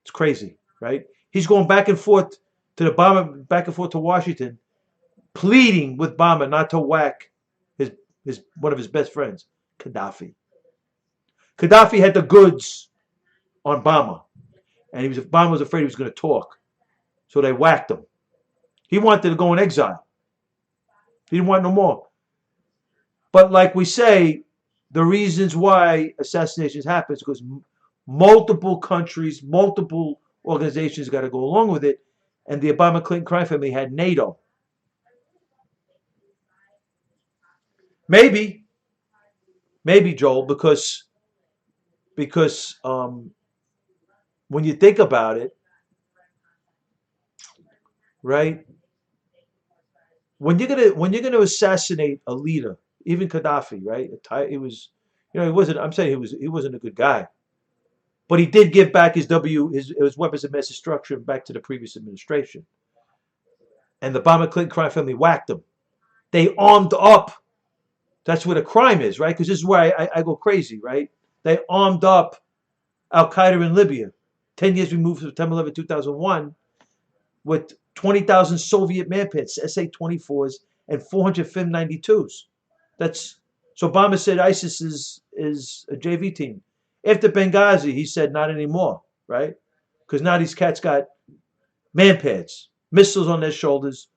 It's crazy, right? He's going back and forth back and forth to Washington, pleading with Obama not to whack his one of his best friends, Gaddafi. Gaddafi had the goods on Obama, and Obama was afraid he was going to talk, so they whacked him. He wanted to go in exile. He didn't want no more. But like we say, the reasons why assassinations happen is because multiple countries, multiple organizations got to go along with it, and the Obama Clinton crime family had NATO. Maybe, Joel, because when you think about it, right? When you're gonna assassinate a leader, even Gaddafi, right? It was, he wasn't. I'm saying he wasn't a good guy, but he did give back his weapons of mass destruction back to the previous administration, and the Obama Clinton crime family whacked them. They armed up. That's where the crime is, right? Because this is where I go crazy, right? They armed up Al Qaeda in Libya. 10 years removed from September 11, 2001, with 20,000 Soviet manpads, SA-24s, and 400 FIM-92s. So Obama said ISIS is a JV team. After Benghazi, he said not anymore, right? Because now these cats got manpads, missiles on their shoulders,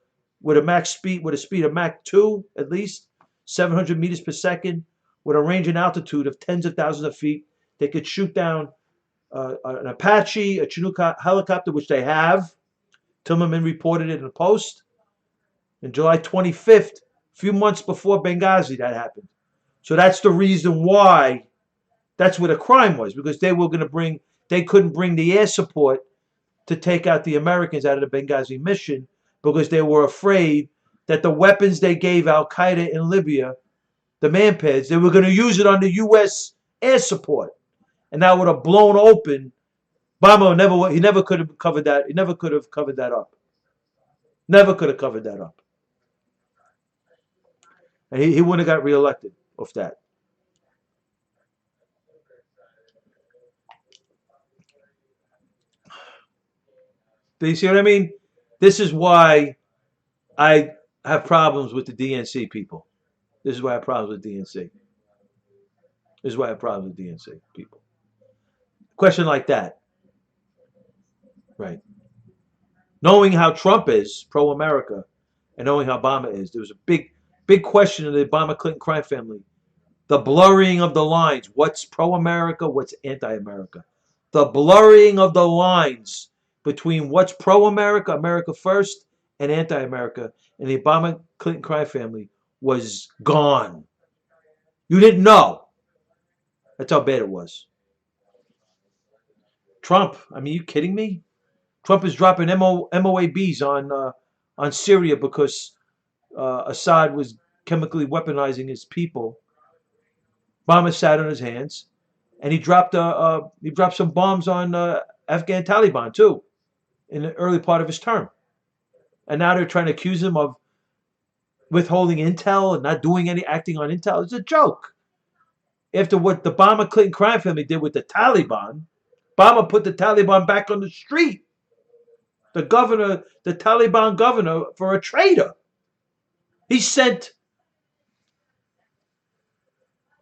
with a speed of Mach 2 at least, 700 meters per second, with a range and altitude of tens of thousands of feet. They could shoot down an Apache, a Chinook helicopter, which they have. Timmerman reported it in a post. On July 25th, a few months before Benghazi, that happened. So that's the reason why, that's where the crime was, because they couldn't bring the air support to take out the Americans out of the Benghazi mission, because they were afraid that the weapons they gave Al Qaeda in Libya, the manpads, they were going to use it on the U.S. air support, and that would have blown open. Obama never could have covered that. He never could have covered that up. Never could have covered that up, and he wouldn't have got reelected off that. Do you see what I mean? This is why I have problems with the DNC people. This is why I have problems with DNC. This is why I have problems with DNC people. Question like that, right? Knowing how Trump is pro-America, and knowing how Obama is, there was a big question in the Obama Clinton crime family. The blurring of the lines. What's pro-America? What's anti-America? The blurring of the lines between what's pro-America, America first, and anti-America in the Obama Clinton crime family was gone. You didn't know. That's how bad it was. Trump, I mean, you kidding me? Trump is dropping MOABs on Syria because Assad was chemically weaponizing his people. Obama sat on his hands, and he dropped some bombs on Afghan Taliban too in the early part of his term. And now they're trying to accuse him of withholding intel and not doing any acting on intel. It's a joke. After what the Obama Clinton crime family did with the Taliban, Obama put the Taliban back on the street. The Taliban governor, for a traitor. He sent,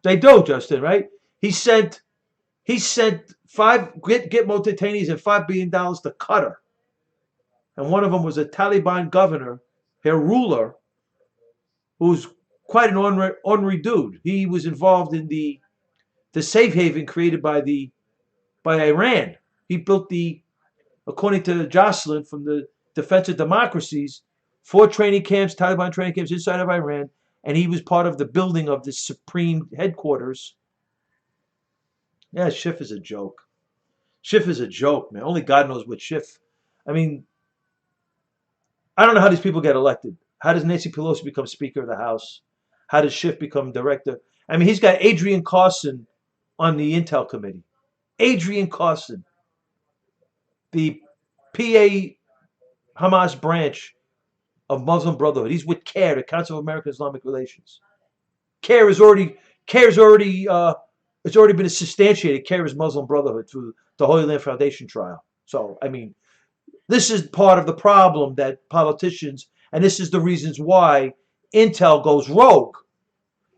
they do, Justin, right? He sent five Gitmo detainees and $5 billion to Qatar. And one of them was a Taliban governor, their ruler, who's quite an ornery dude. He was involved in the safe haven created by Iran. He built according to Jocelyn from the Defense of Democracies, 4 training camps, Taliban training camps inside of Iran, and he was part of the building of the supreme headquarters. Yeah, Schiff is a joke. Schiff is a joke, man. Only God knows what Schiff. I mean, I don't know how these people get elected. How does Nancy Pelosi become Speaker of the House? How does Schiff become director? I mean, he's got Adrian Carson on the Intel Committee. Adrian Carson, the PA Hamas branch of Muslim Brotherhood. He's with CARE, the Council of American Islamic Relations. CARE is already it's already been substantiated. CARE is Muslim Brotherhood through the Holy Land Foundation trial. So, I mean, this is part of the problem that politicians, and this is the reasons why Intel goes rogue.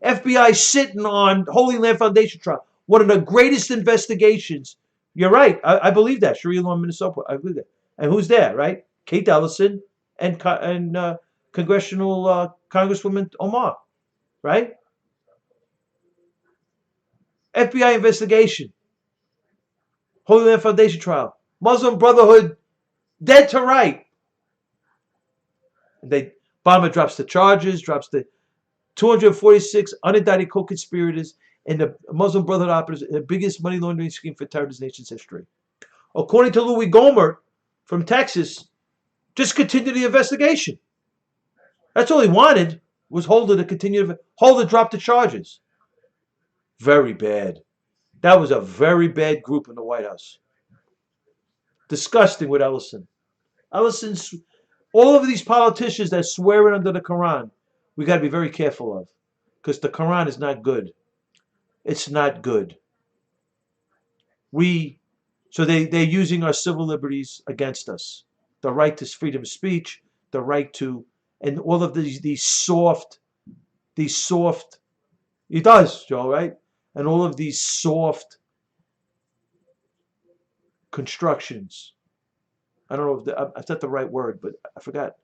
FBI sitting on Holy Land Foundation trial, one of the greatest investigations. You're right. I believe that. Sharia law in Minnesota. I believe that. And who's there, right? Kate Ellison and Congressional Congresswoman Omar, right? FBI investigation. Holy Land Foundation trial. Muslim Brotherhood dead to right. Obama drops the charges, drops the 246 unindicted co-conspirators in the Muslim Brotherhood operators, the biggest money laundering scheme for terror in this nation's history. According to Louis Gohmert from Texas, just continue the investigation. That's all he wanted, was Holder to continue. Holder dropped the charges. Very bad. That was a very bad group in the White House. Disgusting with Ellison. Ellison's, all of these politicians that swear it under the Quran, we got to be very careful of, because the Quran is not good. It's not good. So they're using our civil liberties against us. The right to freedom of speech, the right to, and all of these soft, it does, Joe, right? And all of these soft constructions. I don't know if that's not the right word, but I forgot.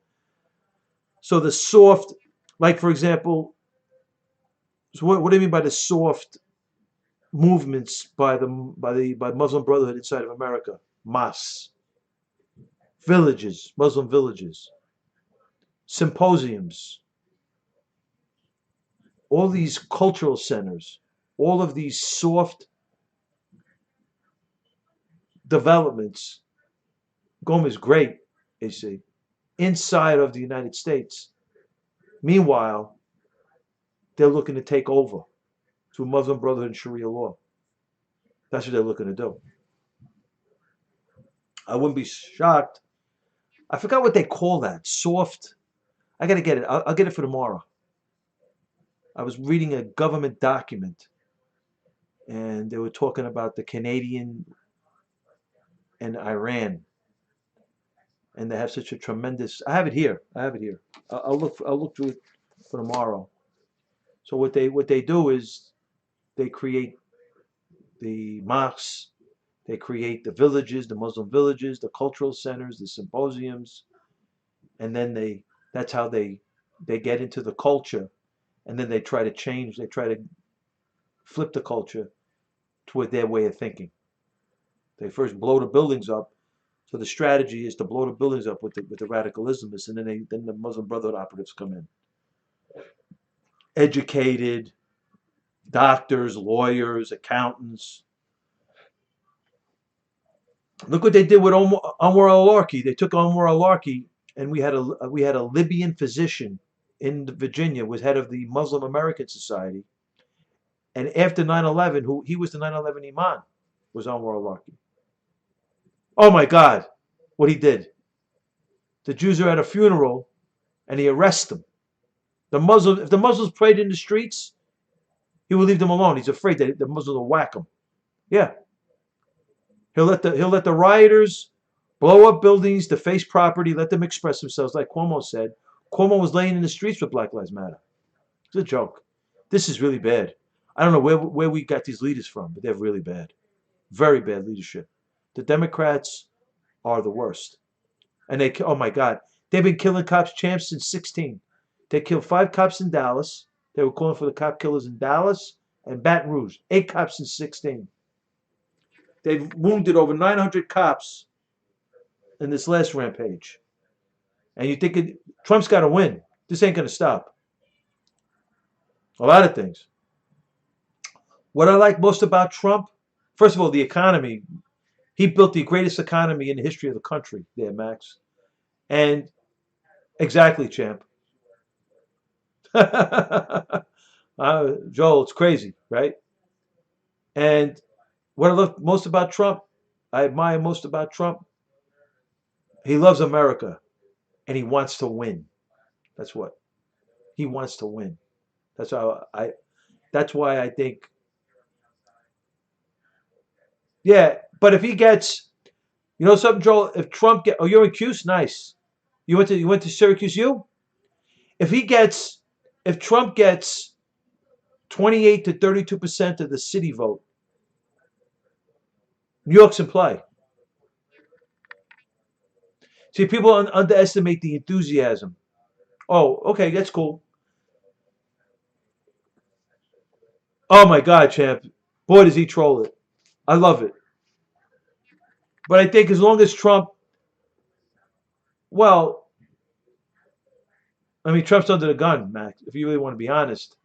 So the soft, like for example, so what do you mean by the soft movements by Muslim Brotherhood inside of America? Mosques, villages, Muslim villages, symposiums, all these cultural centers, all of these soft developments. Gomez is great, you see, inside of the United States. Meanwhile, they're looking to take over through Muslim Brotherhood and Sharia law. That's what they're looking to do. I wouldn't be shocked. I forgot what they call that. Soft. I got to get it. I'll get it for tomorrow. I was reading a government document, and they were talking about the Canadian and Iran, and they have such a tremendous. I have it here. I'll look through it for tomorrow. So what they do is they create the mosques, they create the villages, the Muslim villages, the cultural centers, the symposiums, and then that's how they get into the culture, and then they try to flip the culture toward their way of thinking. They first blow the buildings up. So the strategy is to blow the buildings up with the radical Islamists, and then the Muslim Brotherhood operatives come in, educated doctors, lawyers, accountants. Look what they did with Anwar al-Awlaki. They took Anwar al-Awlaki, and we had a Libyan physician in Virginia, was head of the Muslim American Society, and after 9/11, who he was the 9/11 imam, was Anwar al-Awlaki. Oh my God, what he did! The Jews are at a funeral, and he arrests them. If the Muslims prayed in the streets, he will leave them alone. He's afraid that the Muslims will whack him. Yeah, he'll let the rioters blow up buildings, deface property, let them express themselves, like Cuomo said. Cuomo was laying in the streets with Black Lives Matter. It's a joke. This is really bad. I don't know where we got these leaders from, but they're really bad. Very bad leadership. The Democrats are the worst. And oh my God, they've been killing cops, champs, since 16. They killed 5 cops in Dallas. They were calling for the cop killers in Dallas and Baton Rouge. 8 cops since 16. They've wounded over 900 cops in this last rampage. And you think Trump's got to win. This ain't going to stop. A lot of things. What I like most about Trump, first of all, the economy. He built the greatest economy in the history of the country there, Max. And exactly, champ. Joel, it's crazy, right? And what I love most about Trump, I admire most about Trump, he loves America and he wants to win. That's what. He wants to win. That's why I think, yeah, but if he gets, something, Joel, if Trump you're in Cuse, nice. You went to Syracuse U? If Trump gets 28 to 32% of the city vote, New York's in play. See, people underestimate the enthusiasm. Oh, okay, that's cool. Oh my God, champ. Boy, does he troll it. I love it. But I think as long as Trump, well, I mean, Trump's under the gun, Max, if you really want to be honest.